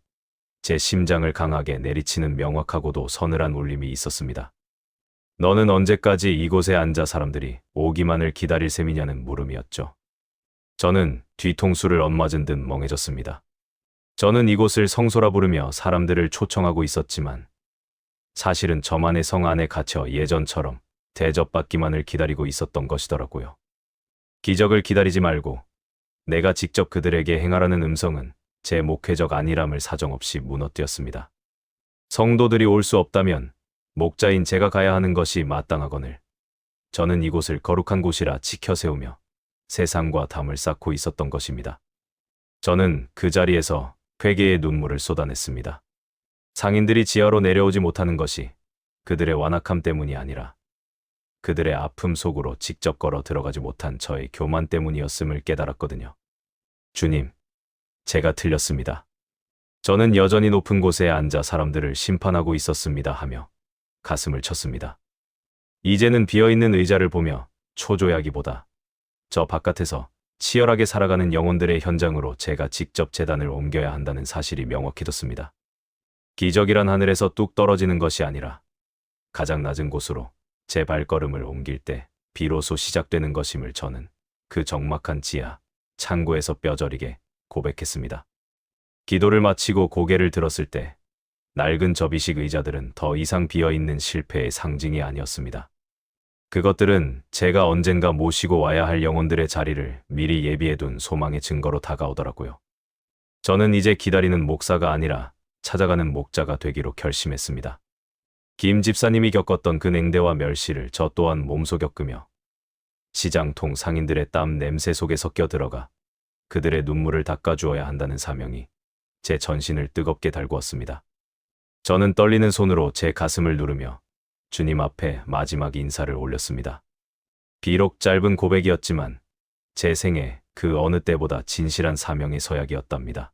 제 심장을 강하게 내리치는 명확하고도 서늘한 울림이 있었습니다. 너는 언제까지 이곳에 앉아 사람들이 오기만을 기다릴 셈이냐는 물음이었죠. 저는 뒤통수를 엇맞은 듯 멍해졌습니다. 저는 이곳을 성소라 부르며 사람들을 초청하고 있었지만 사실은 저만의 성 안에 갇혀 예전처럼 대접받기만을 기다리고 있었던 것이더라고요. 기적을 기다리지 말고 내가 직접 그들에게 행하라는 음성은 제 목회적 안일함을 사정없이 무너뜨렸습니다. 성도들이 올 수 없다면 목자인 제가 가야 하는 것이 마땅하거늘 저는 이곳을 거룩한 곳이라 지켜 세우며 세상과 담을 쌓고 있었던 것입니다. 저는 그 자리에서 회개의 눈물을 쏟아냈습니다. 상인들이 지하로 내려오지 못하는 것이 그들의 완악함 때문이 아니라 그들의 아픔 속으로 직접 걸어 들어가지 못한 저의 교만 때문이었음을 깨달았거든요. 주님, 제가 틀렸습니다. 저는 여전히 높은 곳에 앉아 사람들을 심판하고 있었습니다 하며 가슴을 쳤습니다. 이제는 비어있는 의자를 보며 초조해하기보다 저 바깥에서 치열하게 살아가는 영혼들의 현장으로 제가 직접 재단을 옮겨야 한다는 사실이 명확해졌습니다. 기적이란 하늘에서 뚝 떨어지는 것이 아니라 가장 낮은 곳으로 제 발걸음을 옮길 때 비로소 시작되는 것임을 저는 그 적막한 지하 창고에서 뼈저리게 고백했습니다. 기도를 마치고 고개를 들었을 때 낡은 접이식 의자들은 더 이상 비어있는 실패의 상징이 아니었습니다. 그것들은 제가 언젠가 모시고 와야 할 영혼들의 자리를 미리 예비해둔 소망의 증거로 다가오더라고요. 저는 이제 기다리는 목사가 아니라 찾아가는 목자가 되기로 결심했습니다. 김 집사님이 겪었던 그 냉대와 멸시를 저 또한 몸소 겪으며 시장통 상인들의 땀 냄새 속에 섞여 들어가 그들의 눈물을 닦아주어야 한다는 사명이 제 전신을 뜨겁게 달구었습니다. 저는 떨리는 손으로 제 가슴을 누르며 주님 앞에 마지막 인사를 올렸습니다. 비록 짧은 고백이었지만 제 생애 그 어느 때보다 진실한 사명의 서약이었답니다.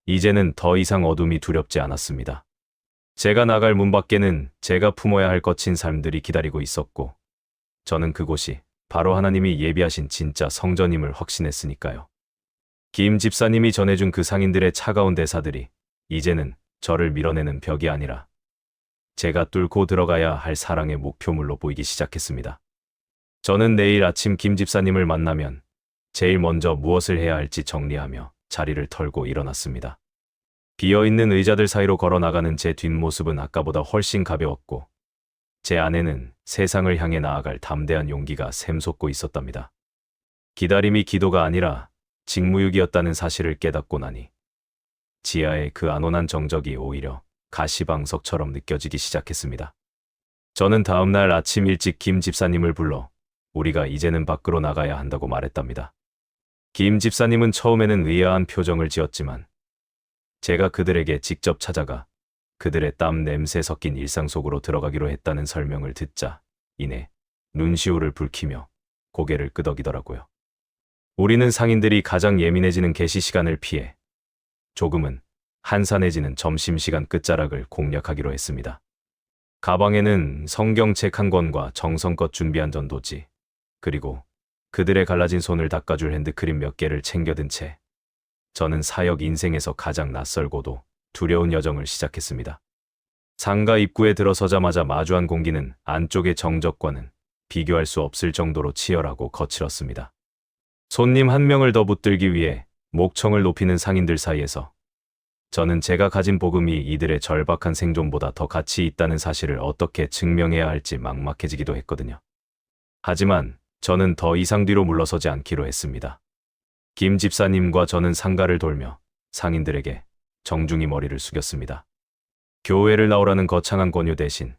이제는 더 이상 어둠이 두렵지 않았습니다. 제가 나갈 문 밖에는 제가 품어야 할 거친 삶들이 기다리고 있었고 저는 그곳이 바로 하나님이 예비하신 진짜 성전임을 확신했으니까요. 김 집사님이 전해준 그 상인들의 차가운 대사들이 이제는 저를 밀어내는 벽이 아니라 제가 뚫고 들어가야 할 사랑의 목표물로 보이기 시작했습니다. 저는 내일 아침 김 집사님을 만나면 제일 먼저 무엇을 해야 할지 정리하며 자리를 털고 일어났습니다. 비어있는 의자들 사이로 걸어나가는 제 뒷모습은 아까보다 훨씬 가벼웠고 제 안에는 세상을 향해 나아갈 담대한 용기가 샘솟고 있었답니다. 기다림이 기도가 아니라 직무유기였다는 사실을 깨닫고 나니 지하의 그 안온한 정적이 오히려 가시방석처럼 느껴지기 시작했습니다. 저는 다음 날 아침 일찍 김 집사님을 불러 우리가 이제는 밖으로 나가야 한다고 말했답니다. 김 집사님은 처음에는 의아한 표정을 지었지만 제가 그들에게 직접 찾아가 그들의 땀 냄새 섞인 일상 속으로 들어가기로 했다는 설명을 듣자 이내 눈시울을 붉히며 고개를 끄덕이더라고요. 우리는 상인들이 가장 예민해지는 개시 시간을 피해 조금은 한산해지는 점심시간 끝자락을 공략하기로 했습니다. 가방에는 성경책 한 권과 정성껏 준비한 전도지, 그리고 그들의 갈라진 손을 닦아줄 핸드크림 몇 개를 챙겨든 채 저는 사역 인생에서 가장 낯설고도 두려운 여정을 시작했습니다. 상가 입구에 들어서자마자 마주한 공기는 안쪽의 정적과는 비교할 수 없을 정도로 치열하고 거칠었습니다. 손님 한 명을 더 붙들기 위해 목청을 높이는 상인들 사이에서 저는 제가 가진 복음이 이들의 절박한 생존보다 더 가치 있다는 사실을 어떻게 증명해야 할지 막막해지기도 했거든요. 하지만 저는 더 이상 뒤로 물러서지 않기로 했습니다. 김 집사님과 저는 상가를 돌며 상인들에게 정중히 머리를 숙였습니다. 교회를 나오라는 거창한 권유 대신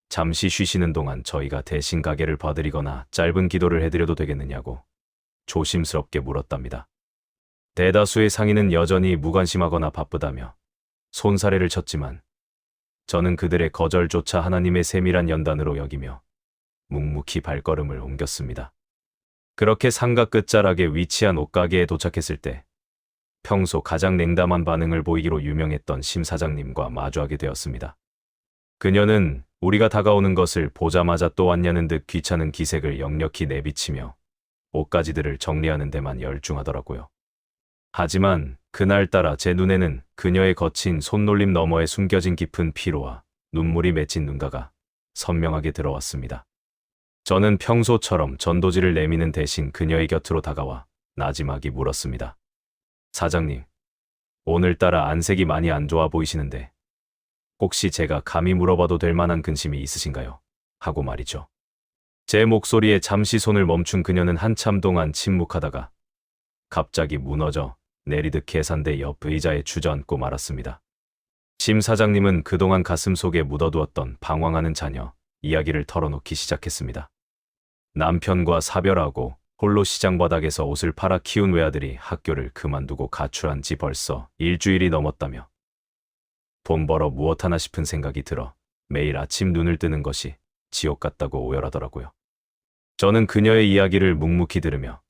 잠시 쉬시는 동안 저희가 대신 가게를 봐드리거나 짧은 기도를 해드려도 되겠느냐고 조심스럽게 물었답니다. 대다수의 상인은 여전히 무관심하거나 바쁘다며 손사래를 쳤지만 저는 그들의 거절조차 하나님의 세밀한 연단으로 여기며 묵묵히 발걸음을 옮겼습니다. 그렇게 상가 끝자락에 위치한 옷가게에 도착했을 때 평소 가장 냉담한 반응을 보이기로 유명했던 심 사장님과 마주하게 되었습니다. 그녀는 우리가 다가오는 것을 보자마자 또 왔냐는 듯 귀찮은 기색을 역력히 내비치며 옷가지들을 정리하는 데만 열중하더라고요. 하지만 그날따라 제 눈에는 그녀의 거친 손놀림 너머에 숨겨진 깊은 피로와 눈물이 맺힌 눈가가 선명하게 들어왔습니다. 저는 평소처럼 전도지를 내미는 대신 그녀의 곁으로 다가와 나지막이 물었습니다. 사장님, 오늘따라 안색이 많이 안 좋아 보이시는데 혹시 제가 감히 물어봐도 될 만한 근심이 있으신가요? 하고 말이죠. 제 목소리에 잠시 손을 멈춘 그녀는 한참 동안 침묵하다가 갑자기 무너져 내리듯 계산대 옆 의자에 주저앉고 말았습니다. 심 사장님은 그동안 가슴 속에 묻어두었던 방황하는 자녀 이야기를 털어놓기 시작했습니다. 남편과 사별하고 홀로 시장 바닥에서 옷을 팔아 키운 외아들이 학교를 그만두고 가출한 지 벌써 일주일이 넘었다며 돈 벌어 무엇 하나 싶은 생각이 들어 매일 아침 눈을 뜨는 것이 지옥 같다고 오열하더라고요. 저는 그녀의 이야기를 묵묵히 들으며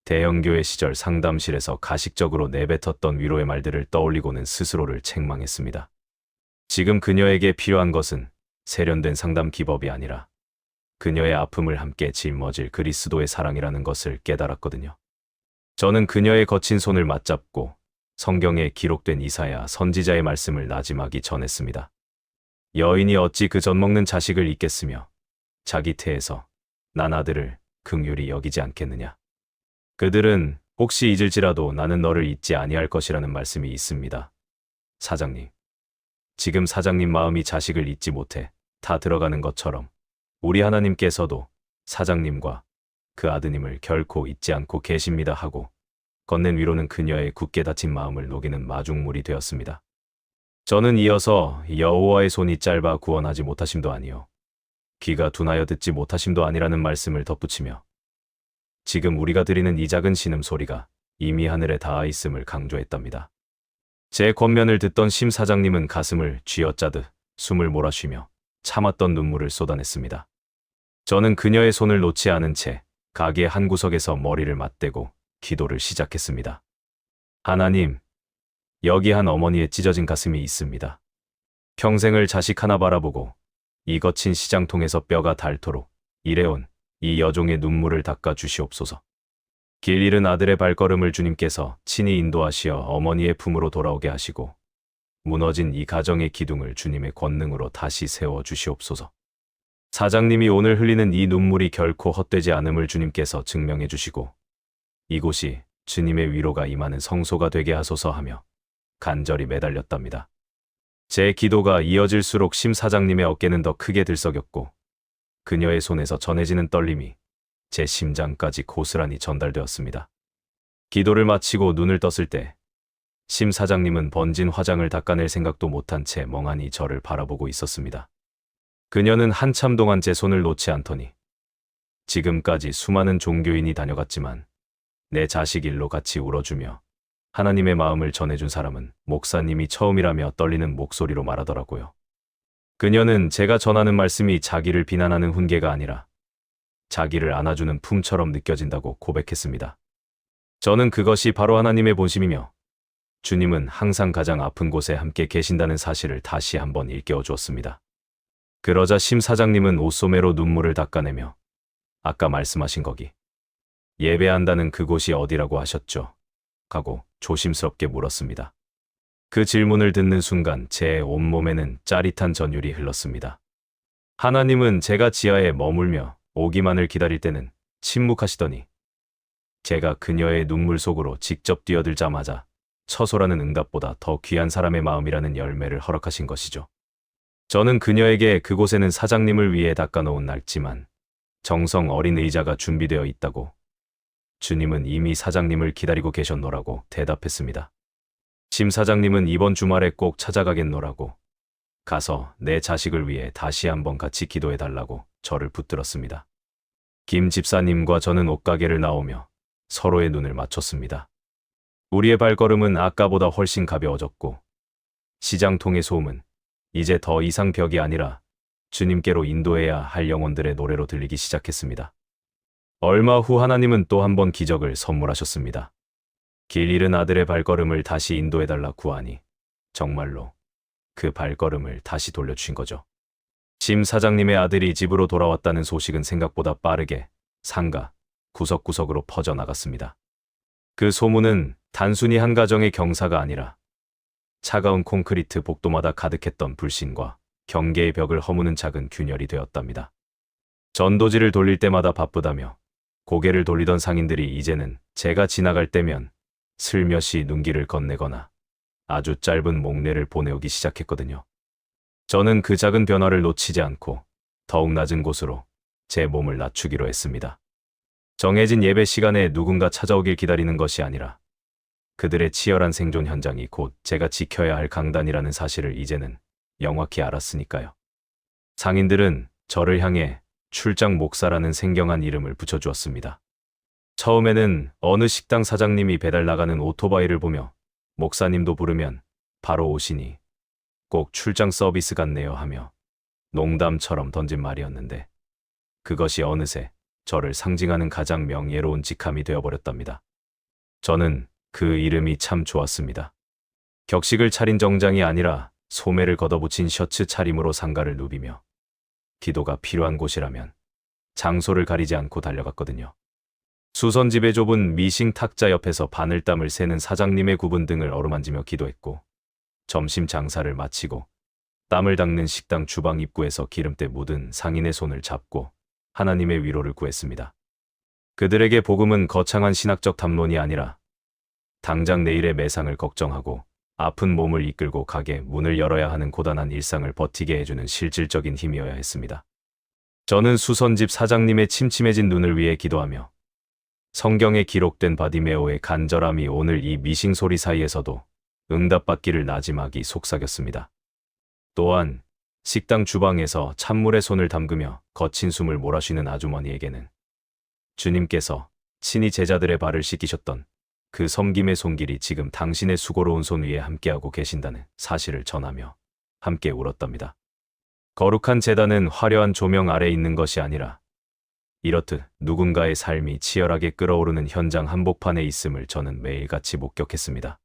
대형교회 시절 상담실에서 가식적으로 내뱉었던 위로의 말들을 떠올리고는 스스로를 책망했습니다. 지금 그녀에게 필요한 것은 세련된 상담 기법이 아니라 그녀의 아픔을 함께 짊어질 그리스도의 사랑이라는 것을 깨달았거든요. 저는 그녀의 거친 손을 맞잡고 성경에 기록된 이사야 선지자의 말씀을 나지막이 전했습니다. 여인이 어찌 그 젖먹는 자식을 잊겠으며 자기 태에서 난 아들을 긍휼히 여기지 않겠느냐. 그들은 혹시 잊을지라도 나는 너를 잊지 아니할 것이라는 말씀이 있습니다. 사장님. 지금 사장님 마음이 자식을 잊지 못해 다 들어가는 것처럼 우리 하나님께서도 사장님과 그 아드님을 결코 잊지 않고 계십니다 하고 건넨 위로는 그녀의 굳게 닫힌 마음을 녹이는 마중물이 되었습니다. 저는 이어서 여호와의 손이 짧아 구원하지 못하심도 아니요 귀가 둔하여 듣지 못하심도 아니라는 말씀을 덧붙이며 지금 우리가 드리는 이 작은 신음소리가 이미 하늘에 닿아 있음을 강조했답니다. 제 권면을 듣던 심 사장님은 가슴을 쥐어짜듯 숨을 몰아쉬며 참았던 눈물을 쏟아냈습니다. 저는 그녀의 손을 놓지 않은 채 가게 한 구석에서 머리를 맞대고 기도를 시작했습니다. 하나님, 여기 한 어머니의 찢어진 가슴이 있습니다. 평생을 자식 하나 바라보고 이 거친 시장통에서 뼈가 닳도록 일해온 이 여종의 눈물을 닦아 주시옵소서. 길 잃은 아들의 발걸음을 주님께서 친히 인도하시어 어머니의 품으로 돌아오게 하시고 무너진 이 가정의 기둥을 주님의 권능으로 다시 세워 주시옵소서. 사장님이 오늘 흘리는 이 눈물이 결코 헛되지 않음을 주님께서 증명해 주시고 이곳이 주님의 위로가 임하는 성소가 되게 하소서 하며 간절히 매달렸답니다. 제 기도가 이어질수록 심 사장님의 어깨는 더 크게 들썩였고 그녀의 손에서 전해지는 떨림이 제 심장까지 고스란히 전달되었습니다. 기도를 마치고 눈을 떴을 때 심 사장님은 번진 화장을 닦아낼 생각도 못한 채 멍하니 저를 바라보고 있었습니다. 그녀는 한참 동안 제 손을 놓지 않더니 지금까지 수많은 종교인이 다녀갔지만 내 자식 일로 같이 울어주며 하나님의 마음을 전해준 사람은 목사님이 처음이라며 떨리는 목소리로 말하더라고요. 그녀는 제가 전하는 말씀이 자기를 비난하는 훈계가 아니라 자기를 안아주는 품처럼 느껴진다고 고백했습니다. 저는 그것이 바로 하나님의 본심이며 주님은 항상 가장 아픈 곳에 함께 계신다는 사실을 다시 한번 일깨워 주었습니다. 그러자 심 사장님은 옷소매로 눈물을 닦아내며 아까 말씀하신 거기 예배한다는 그곳이 어디라고 하셨죠? 하고 조심스럽게 물었습니다. 그 질문을 듣는 순간 제 온몸에는 짜릿한 전율이 흘렀습니다. 하나님은 제가 지하에 머물며 오기만을 기다릴 때는 침묵하시더니 제가 그녀의 눈물 속으로 직접 뛰어들자마자 처소라는 응답보다 더 귀한 사람의 마음이라는 열매를 허락하신 것이죠. 저는 그녀에게 그곳에는 사장님을 위해 닦아놓은 낡지만 정성 어린 의자가 준비되어 있다고 주님은 이미 사장님을 기다리고 계셨노라고 대답했습니다. 심 사장님은 이번 주말에 꼭 찾아가겠노라고 가서 내 자식을 위해 다시 한번 같이 기도해달라고 저를 붙들었습니다. 김 집사님과 저는 옷가게를 나오며 서로의 눈을 맞췄습니다. 우리의 발걸음은 아까보다 훨씬 가벼워졌고 시장통의 소음은 이제 더 이상 벽이 아니라 주님께로 인도해야 할 영혼들의 노래로 들리기 시작했습니다. 얼마 후 하나님은 또 한 번 기적을 선물하셨습니다. 길 잃은 아들의 발걸음을 다시 인도해달라 구하니 정말로 그 발걸음을 다시 돌려주신 거죠. 심 사장님의 아들이 집으로 돌아왔다는 소식은 생각보다 빠르게 상가 구석구석으로 퍼져나갔습니다. 그 소문은 단순히 한 가정의 경사가 아니라 차가운 콘크리트 복도마다 가득했던 불신과 경계의 벽을 허무는 작은 균열이 되었답니다. 전도지를 돌릴 때마다 바쁘다며 고개를 돌리던 상인들이 이제는 제가 지나갈 때면 슬며시 눈길을 건네거나 아주 짧은 목례를 보내오기 시작했거든요. 저는 그 작은 변화를 놓치지 않고 더욱 낮은 곳으로 제 몸을 낮추기로 했습니다. 정해진 예배 시간에 누군가 찾아오길 기다리는 것이 아니라 그들의 치열한 생존 현장이 곧 제가 지켜야 할 강단이라는 사실을 이제는 명확히 알았으니까요. 상인들은 저를 향해 출장 목사라는 생경한 이름을 붙여주었습니다. 처음에는 어느 식당 사장님이 배달 나가는 오토바이를 보며 목사님도 부르면 바로 오시니 꼭 출장 서비스 같네요 하며 농담처럼 던진 말이었는데 그것이 어느새 저를 상징하는 가장 명예로운 직함이 되어버렸답니다. 저는 그 이름이 참 좋았습니다. 격식을 차린 정장이 아니라 소매를 걷어붙인 셔츠 차림으로 상가를 누비며 기도가 필요한 곳이라면 장소를 가리지 않고 달려갔거든요. 수선집의 좁은 미싱 탁자 옆에서 바늘땀을 새는 사장님의 구분 등을 어루만지며 기도했고, 점심 장사를 마치고 땀을 닦는 식당 주방 입구에서 기름때 묻은 상인의 손을 잡고 하나님의 위로를 구했습니다. 그들에게 복음은 거창한 신학적 담론이 아니라 당장 내일의 매상을 걱정하고 아픈 몸을 이끌고 가게 문을 열어야 하는 고단한 일상을 버티게 해주는 실질적인 힘이어야 했습니다. 저는 수선집 사장님의 침침해진 눈을 위해 기도하며 성경에 기록된 바디메오의 간절함이 오늘 이 미싱 소리 사이에서도 응답받기를 나지막이 속삭였습니다. 또한 식당 주방에서 찬물에 손을 담그며 거친 숨을 몰아쉬는 아주머니에게는 주님께서 친히 제자들의 발을 씻기셨던 그 섬김의 손길이 지금 당신의 수고로운 손 위에 함께하고 계신다는 사실을 전하며 함께 울었답니다. 거룩한 제단은 화려한 조명 아래 있는 것이 아니라 이렇듯 누군가의 삶이 치열하게 끓어오르는 현장 한복판에 있음을 저는 매일같이 목격했습니다.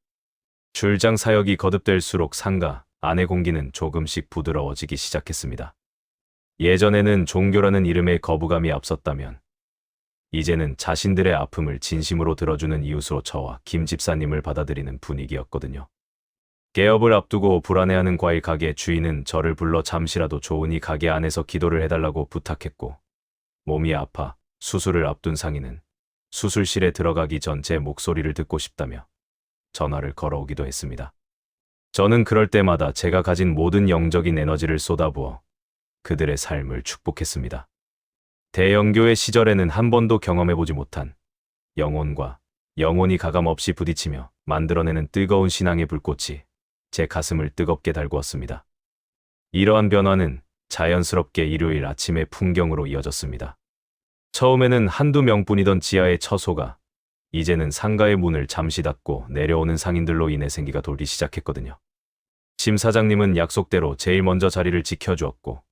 출장 사역이 거듭될수록 상가 안의 공기는 조금씩 부드러워지기 시작했습니다. 예전에는 종교라는 이름의 거부감이 앞섰다면 이제는 자신들의 아픔을 진심으로 들어주는 이웃으로 저와 김 집사님을 받아들이는 분위기였거든요. 개업을 앞두고 불안해하는 과일 가게 주인은 저를 불러 잠시라도 좋은 이 가게 안에서 기도를 해달라고 부탁했고, 몸이 아파 수술을 앞둔 상인은 수술실에 들어가기 전 제 목소리를 듣고 싶다며 전화를 걸어오기도 했습니다. 저는 그럴 때마다 제가 가진 모든 영적인 에너지를 쏟아부어 그들의 삶을 축복했습니다. 대형교회 시절에는 한 번도 경험해보지 못한 영혼과 영혼이 가감없이 부딪히며 만들어내는 뜨거운 신앙의 불꽃이 제 가슴을 뜨겁게 달구었습니다. 이러한 변화는 자연스럽게 일요일 아침의 풍경으로 이어졌습니다. 처음에는 한두 명뿐이던 지하의 처소가 이제는 상가의 문을 잠시 닫고 내려오는 상인들로 인해 생기가 돌기 시작했거든요. 심 사장님은 약속대로 제일 먼저 자리를 지켜주었고,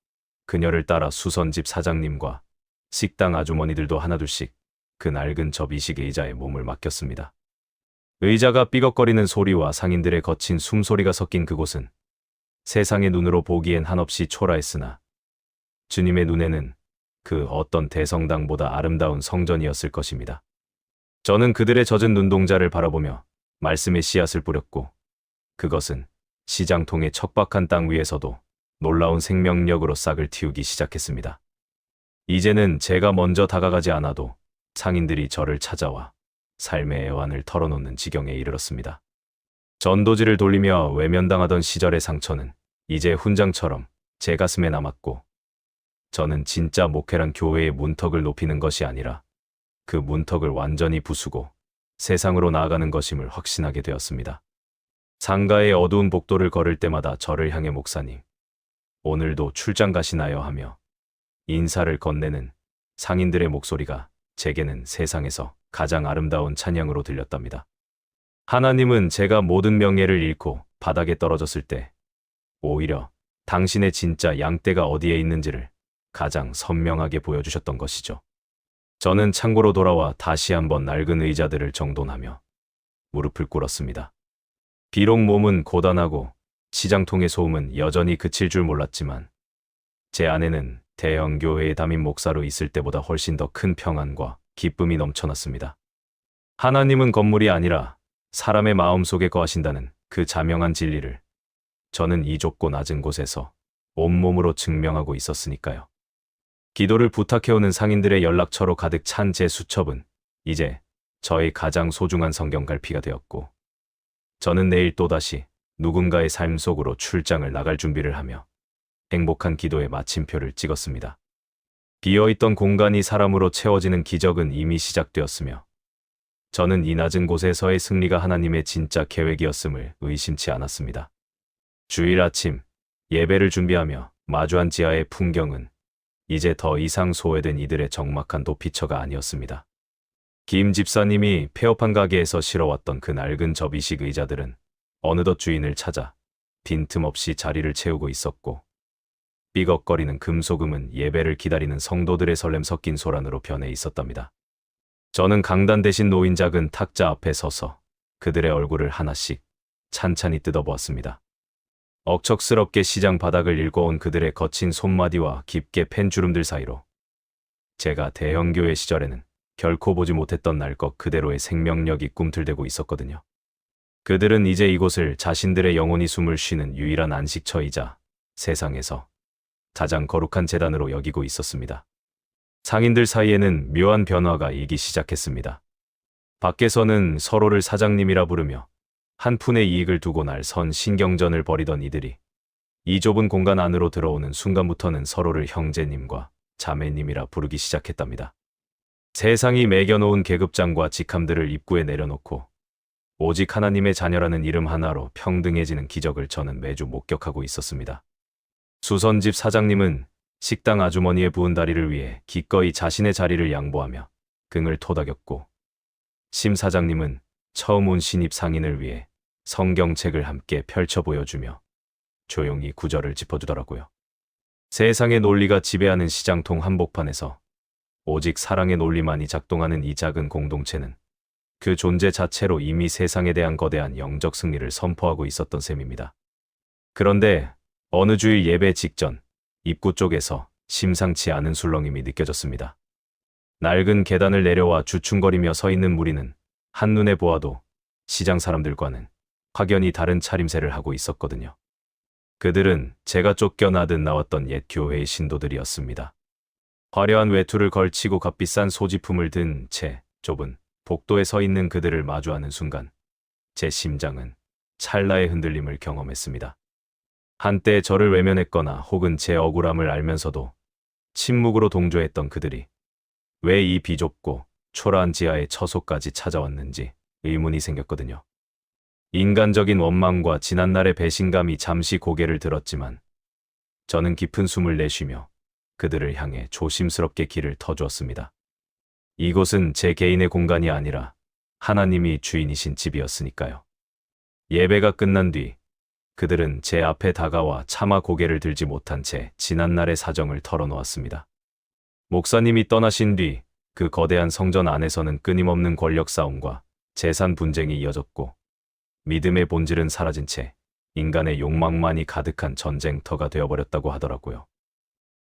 그녀를 따라 수선집 사장님과 식당 아주머니들도 하나둘씩 그 낡은 접이식 의자에 몸을 맡겼습니다. 의자가 삐걱거리는 소리와 상인들의 거친 숨소리가 섞인 그곳은 세상의 눈으로 보기엔 한없이 초라했으나 주님의 눈에는 그 어떤 대성당보다 아름다운 성전이었을 것입니다. 저는 그들의 젖은 눈동자를 바라보며 말씀의 씨앗을 뿌렸고, 그것은 시장통의 척박한 땅 위에서도 놀라운 생명력으로 싹을 틔우기 시작했습니다. 이제는 제가 먼저 다가가지 않아도 상인들이 저를 찾아와 삶의 애환을 털어놓는 지경에 이르렀습니다. 전도지를 돌리며 외면당하던 시절의 상처는 이제 훈장처럼 제 가슴에 남았고, 저는 진짜 목회란 교회의 문턱을 높이는 것이 아니라 그 문턱을 완전히 부수고 세상으로 나아가는 것임을 확신하게 되었습니다. 상가의 어두운 복도를 걸을 때마다 저를 향해 목사님, 오늘도 출장 가시나요? 하며 인사를 건네는 상인들의 목소리가 제게는 세상에서 가장 아름다운 찬양으로 들렸답니다. 하나님은 제가 모든 명예를 잃고 바닥에 떨어졌을 때 오히려 당신의 진짜 양떼가 어디에 있는지를 가장 선명하게 보여주셨던 것이죠. 저는 창고로 돌아와 다시 한번 낡은 의자들을 정돈하며 무릎을 꿇었습니다. 비록 몸은 고단하고 시장통의 소음은 여전히 그칠 줄 몰랐지만 제 안에는 대형 교회의 담임 목사로 있을 때보다 훨씬 더 큰 평안과 기쁨이 넘쳐났습니다. 하나님은 건물이 아니라 사람의 마음속에 거하신다는 그 자명한 진리를 저는 이 좁고 낮은 곳에서 온몸으로 증명하고 있었으니까요. 기도를 부탁해오는 상인들의 연락처로 가득 찬 제 수첩은 이제 저의 가장 소중한 성경갈피가 되었고, 저는 내일 또다시 누군가의 삶 속으로 출장을 나갈 준비를 하며 행복한 기도의 마침표를 찍었습니다. 비어있던 공간이 사람으로 채워지는 기적은 이미 시작되었으며, 저는 이 낮은 곳에서의 승리가 하나님의 진짜 계획이었음을 의심치 않았습니다. 주일 아침 예배를 준비하며 마주한 지하의 풍경은 이제 더 이상 소외된 이들의 적막한 도피처가 아니었습니다. 김 집사님이 폐업한 가게에서 실어왔던 그 낡은 접이식 의자들은 어느덧 주인을 찾아 빈틈없이 자리를 채우고 있었고, 삐걱거리는 금소금은 예배를 기다리는 성도들의 설렘 섞인 소란으로 변해 있었답니다. 저는 강단 대신 놓인 작은 탁자 앞에 서서 그들의 얼굴을 하나씩 찬찬히 뜯어보았습니다. 억척스럽게 시장 바닥을 읽어온 그들의 거친 손마디와 깊게 팬 주름들 사이로 제가 대형교회 시절에는 결코 보지 못했던 날 것 그대로의 생명력이 꿈틀대고 있었거든요. 그들은 이제 이곳을 자신들의 영혼이 숨을 쉬는 유일한 안식처이자 세상에서 가장 거룩한 제단으로 여기고 있었습니다. 상인들 사이에는 묘한 변화가 일기 시작했습니다. 밖에서는 서로를 사장님이라 부르며 한 푼의 이익을 두고 날 선 신경전을 벌이던 이들이 이 좁은 공간 안으로 들어오는 순간부터는 서로를 형제님과 자매님이라 부르기 시작했답니다. 세상이 매겨놓은 계급장과 직함들을 입구에 내려놓고 오직 하나님의 자녀라는 이름 하나로 평등해지는 기적을 저는 매주 목격하고 있었습니다. 수선집 사장님은 식당 아주머니의 부은 다리를 위해 기꺼이 자신의 자리를 양보하며 긍을 토닥였고, 심 사장님은 처음 온 신입 상인을 위해 성경책을 함께 펼쳐 보여주며 조용히 구절을 짚어주더라고요. 세상의 논리가 지배하는 시장통 한복판에서 오직 사랑의 논리만이 작동하는 이 작은 공동체는 그 존재 자체로 이미 세상에 대한 거대한 영적 승리를 선포하고 있었던 셈입니다. 그런데 어느 주일 예배 직전 입구 쪽에서 심상치 않은 술렁임이 느껴졌습니다. 낡은 계단을 내려와 주춤거리며 서 있는 무리는 한눈에 보아도 시장 사람들과는 확연히 다른 차림새를 하고 있었거든요. 그들은 제가 쫓겨나듯 나왔던 옛 교회의 신도들이었습니다. 화려한 외투를 걸치고 값비싼 소지품을 든 채 좁은 복도에 서 있는 그들을 마주하는 순간 제 심장은 찰나의 흔들림을 경험했습니다. 한때 저를 외면했거나 혹은 제 억울함을 알면서도 침묵으로 동조했던 그들이 왜 이 비좁고 초라한 지하의 처소까지 찾아왔는지 의문이 생겼거든요. 인간적인 원망과 지난날의 배신감이 잠시 고개를 들었지만 저는 깊은 숨을 내쉬며 그들을 향해 조심스럽게 길을 터주었습니다. 이곳은 제 개인의 공간이 아니라 하나님이 주인이신 집이었으니까요. 예배가 끝난 뒤 그들은 제 앞에 다가와 차마 고개를 들지 못한 채 지난날의 사정을 털어놓았습니다. 목사님이 떠나신 뒤 그 거대한 성전 안에서는 끊임없는 권력 싸움과 재산 분쟁이 이어졌고, 믿음의 본질은 사라진 채 인간의 욕망만이 가득한 전쟁터가 되어버렸다고 하더라고요.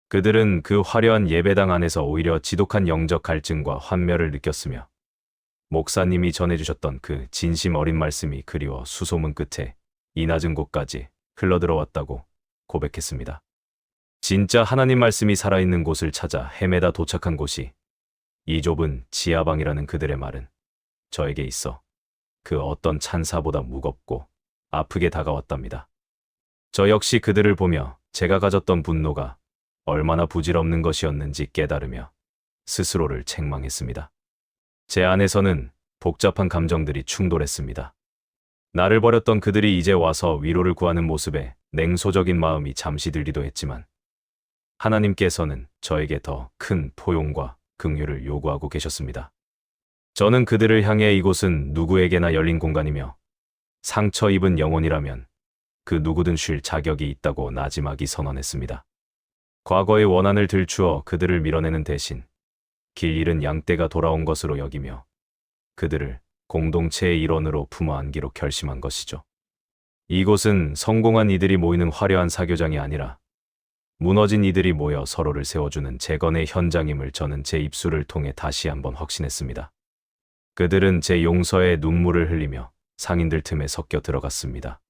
그들은 그 화려한 예배당 안에서 오히려 지독한 영적 갈증과 환멸을 느꼈으며, 목사님이 전해주셨던 그 진심 어린 말씀이 그리워 수소문 끝에 이 낮은 곳까지 흘러들어왔다고 고백했습니다. 진짜 하나님 말씀이 살아있는 곳을 찾아 헤매다 도착한 곳이 이 좁은 지하방이라는 그들의 말은 저에게 있어 그 어떤 찬사보다 무겁고 아프게 다가왔답니다. 저 역시 그들을 보며 제가 가졌던 분노가 얼마나 부질없는 것이었는지 깨달으며 스스로를 책망했습니다. 제 안에서는 복잡한 감정들이 충돌했습니다. 나를 버렸던 그들이 이제 와서 위로를 구하는 모습에 냉소적인 마음이 잠시 들기도 했지만, 하나님께서는 저에게 더 큰 포용과 긍휼을 요구하고 계셨습니다. 저는 그들을 향해 이곳은 누구에게나 열린 공간이며 상처 입은 영혼이라면 그 누구든 쉴 자격이 있다고 나지막이 선언했습니다. 과거의 원한을 들추어 그들을 밀어내는 대신 길 잃은 양떼가 돌아온 것으로 여기며 그들을 공동체의 일원으로 품어 안기로 결심한 것이죠. 이곳은 성공한 이들이 모이는 화려한 사교장이 아니라 무너진 이들이 모여 서로를 세워주는 재건의 현장임을 저는 제 입술을 통해 다시 한번 확신했습니다. 그들은 제 용서에 눈물을 흘리며 상인들 틈에 섞여 들어갔습니다.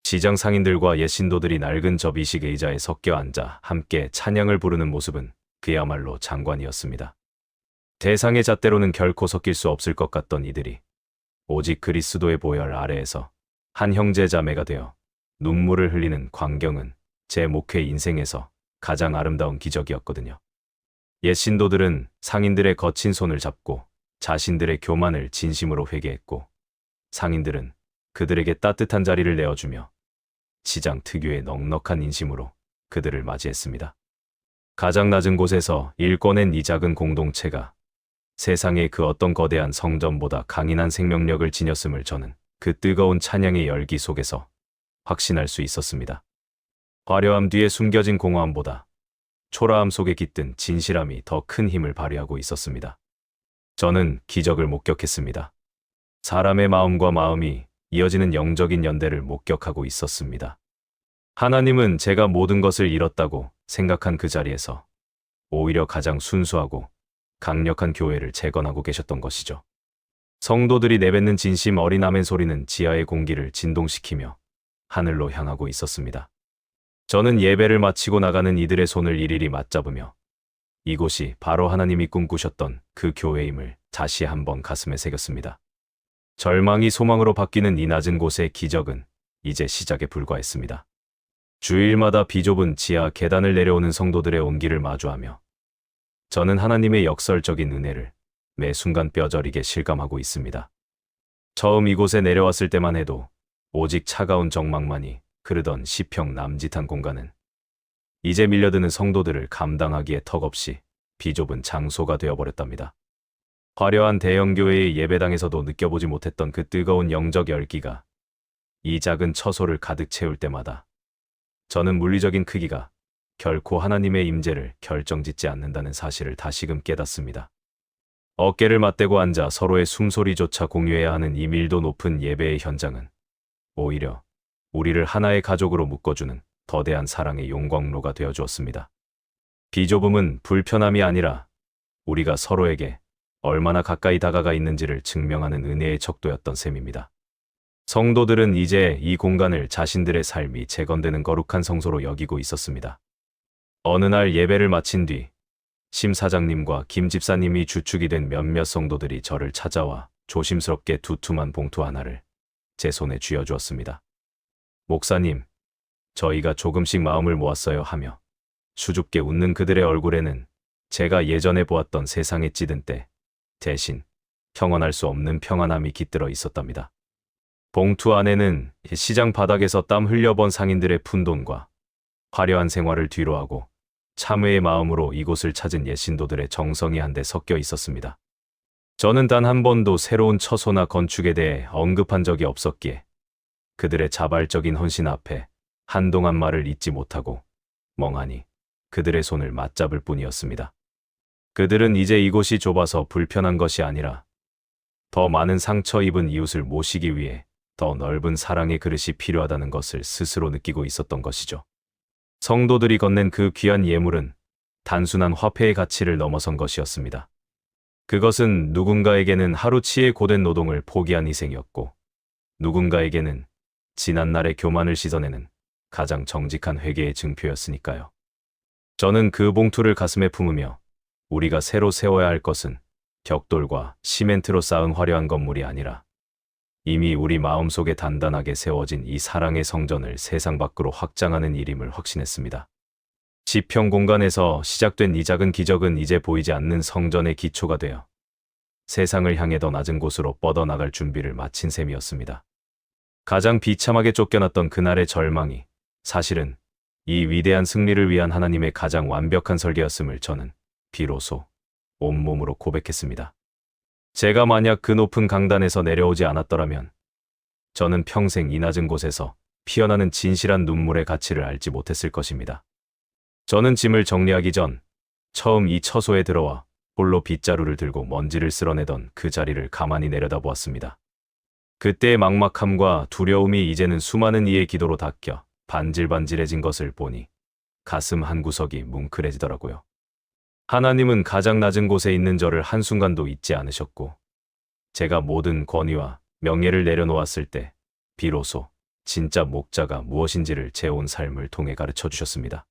시장 상인들과 옛 신도들이 낡은 접이식 의자에 섞여 앉아 함께 찬양을 부르는 모습은 그야말로 장관이었습니다. 대상의 잣대로는 결코 섞일 수 없을 것 같던 이들이 오직 그리스도의 보혈 아래에서 한 형제 자매가 되어 눈물을 흘리는 광경은 제 목회 인생에서 가장 아름다운 기적이었거든요. 옛 신도들은 상인들의 거친 손을 잡고 자신들의 교만을 진심으로 회개했고, 상인들은 그들에게 따뜻한 자리를 내어주며 시장 특유의 넉넉한 인심으로 그들을 맞이했습니다. 가장 낮은 곳에서 일궈낸 이 작은 공동체가 세상의 그 어떤 거대한 성전보다 강인한 생명력을 지녔음을 저는 그 뜨거운 찬양의 열기 속에서 확신할 수 있었습니다. 화려함 뒤에 숨겨진 공허함보다 초라함 속에 깃든 진실함이 더 큰 힘을 발휘하고 있었습니다. 저는 기적을 목격했습니다. 사람의 마음과 마음이 이어지는 영적인 연대를 목격하고 있었습니다. 하나님은 제가 모든 것을 잃었다고 생각한 그 자리에서 오히려 가장 순수하고 강력한 교회를 재건하고 계셨던 것이죠. 성도들이 내뱉는 진심 어린 아멘 소리는 지하의 공기를 진동시키며 하늘로 향하고 있었습니다. 저는 예배를 마치고 나가는 이들의 손을 일일이 맞잡으며 이곳이 바로 하나님이 꿈꾸셨던 그 교회임을 다시 한번 가슴에 새겼습니다. 절망이 소망으로 바뀌는 이 낮은 곳의 기적은 이제 시작에 불과했습니다. 주일마다 비좁은 지하 계단을 내려오는 성도들의 온기를 마주하며 저는 하나님의 역설적인 은혜를 매 순간 뼈저리게 실감하고 있습니다. 처음 이곳에 내려왔을 때만 해도 오직 차가운 정막만이 흐르던 시평 남짓한 공간은 이제 밀려드는 성도들을 감당하기에 턱없이 비좁은 장소가 되어버렸답니다. 화려한 대형교회의 예배당에서도 느껴보지 못했던 그 뜨거운 영적 열기가 이 작은 처소를 가득 채울 때마다 저는 물리적인 크기가 결코 하나님의 임재를 결정짓지 않는다는 사실을 다시금 깨닫습니다. 어깨를 맞대고 앉아 서로의 숨소리조차 공유해야 하는 이 밀도 높은 예배의 현장은 오히려 우리를 하나의 가족으로 묶어주는 거대한 사랑의 용광로가 되어주었습니다. 비좁음은 불편함이 아니라 우리가 서로에게 얼마나 가까이 다가가 있는지를 증명하는 은혜의 척도였던 셈입니다. 성도들은 이제 이 공간을 자신들의 삶이 재건되는 거룩한 성소로 여기고 있었습니다. 어느 날 예배를 마친 뒤 심 사장님과 김 집사님이 주축이 된 몇몇 성도들이 저를 찾아와 조심스럽게 두툼한 봉투 하나를 제 손에 쥐어주었습니다. 목사님, 저희가 조금씩 마음을 모았어요 하며 수줍게 웃는 그들의 얼굴에는 제가 예전에 보았던 세상에 찌든 때 대신 평안할 수 없는 평안함이 깃들어 있었답니다. 봉투 안에는 시장 바닥에서 땀 흘려본 상인들의 푼돈과 화려한 생활을 뒤로하고 참회의 마음으로 이곳을 찾은 옛 신도들의 정성이 한데 섞여 있었습니다. 저는 단 한 번도 새로운 처소나 건축에 대해 언급한 적이 없었기에 그들의 자발적인 헌신 앞에 한동안 말을 잇지 못하고 멍하니 그들의 손을 맞잡을 뿐이었습니다. 그들은 이제 이곳이 좁아서 불편한 것이 아니라 더 많은 상처 입은 이웃을 모시기 위해 더 넓은 사랑의 그릇이 필요하다는 것을 스스로 느끼고 있었던 것이죠. 성도들이 건넨 그 귀한 예물은 단순한 화폐의 가치를 넘어선 것이었습니다. 그것은 누군가에게는 하루치의 고된 노동을 포기한 희생이었고 누군가에게는 지난날의 교만을 씻어내는 가장 정직한 회개의 증표였으니까요. 저는 그 봉투를 가슴에 품으며 우리가 새로 세워야 할 것은 벽돌과 시멘트로 쌓은 화려한 건물이 아니라 이미 우리 마음속에 단단하게 세워진 이 사랑의 성전을 세상 밖으로 확장하는 일임을 확신했습니다. 지평 공간에서 시작된 이 작은 기적은 이제 보이지 않는 성전의 기초가 되어 세상을 향해 더 낮은 곳으로 뻗어나갈 준비를 마친 셈이었습니다. 가장 비참하게 쫓겨났던 그날의 절망이 사실은 이 위대한 승리를 위한 하나님의 가장 완벽한 설계였음을 저는 비로소 온몸으로 고백했습니다. 제가 만약 그 높은 강단에서 내려오지 않았더라면 저는 평생 이 낮은 곳에서 피어나는 진실한 눈물의 가치를 알지 못했을 것입니다. 저는 짐을 정리하기 전 처음 이 처소에 들어와 홀로 빗자루를 들고 먼지를 쓸어내던 그 자리를 가만히 내려다보았습니다. 그때의 막막함과 두려움이 이제는 수많은 이의 기도로 닦여 반질반질해진 것을 보니 가슴 한구석이 뭉클해지더라고요. 하나님은 가장 낮은 곳에 있는 저를 한순간도 잊지 않으셨고 제가 모든 권위와 명예를 내려놓았을 때 비로소 진짜 목자가 무엇인지를 제 온 삶을 통해 가르쳐 주셨습니다.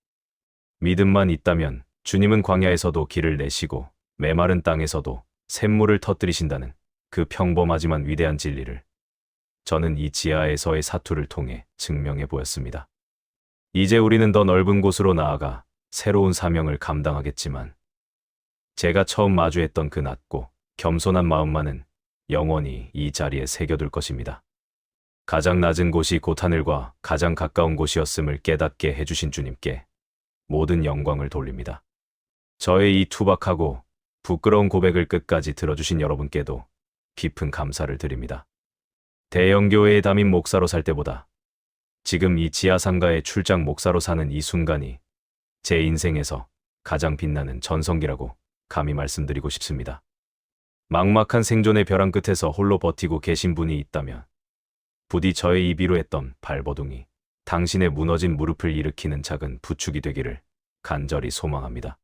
믿음만 있다면 주님은 광야에서도 길을 내시고 메마른 땅에서도 샘물을 터뜨리신다는 그 평범하지만 위대한 진리를 저는 이 지하에서의 사투를 통해 증명해 보였습니다. 이제 우리는 더 넓은 곳으로 나아가 새로운 사명을 감당하겠지만 제가 처음 마주했던 그 낮고 겸손한 마음만은 영원히 이 자리에 새겨둘 것입니다. 가장 낮은 곳이 곧 하늘과 가장 가까운 곳이었음을 깨닫게 해주신 주님께 모든 영광을 돌립니다. 저의 이 투박하고 부끄러운 고백을 끝까지 들어주신 여러분께도 깊은 감사를 드립니다. 대형교회의 담임 목사로 살 때보다 지금 이 지하상가의 출장 목사로 사는 이 순간이 제 인생에서 가장 빛나는 전성기라고 감히 말씀드리고 싶습니다. 막막한 생존의 벼랑 끝에서 홀로 버티고 계신 분이 있다면 부디 저의 입 위로 했던 발버둥이 당신의 무너진 무릎을 일으키는 작은 부축이 되기를 간절히 소망합니다.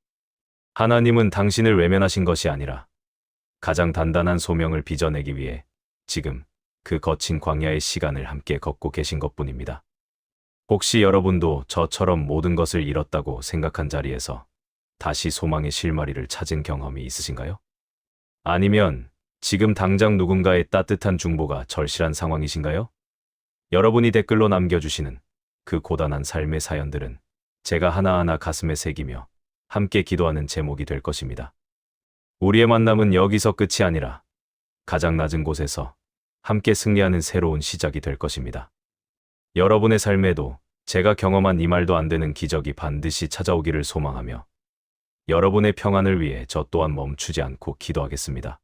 하나님은 당신을 외면하신 것이 아니라 가장 단단한 소명을 빚어내기 위해 지금 그 거친 광야의 시간을 함께 걷고 계신 것뿐입니다. 혹시 여러분도 저처럼 모든 것을 잃었다고 생각한 자리에서 다시 소망의 실마리를 찾은 경험이 있으신가요? 아니면 지금 당장 누군가의 따뜻한 중보가 절실한 상황이신가요? 여러분이 댓글로 남겨주시는 그 고단한 삶의 사연들은 제가 하나하나 가슴에 새기며 함께 기도하는 제목이 될 것입니다. 우리의 만남은 여기서 끝이 아니라 가장 낮은 곳에서 함께 승리하는 새로운 시작이 될 것입니다. 여러분의 삶에도 제가 경험한 이 말도 안 되는 기적이 반드시 찾아오기를 소망하며 여러분의 평안을 위해 저 또한 멈추지 않고 기도하겠습니다.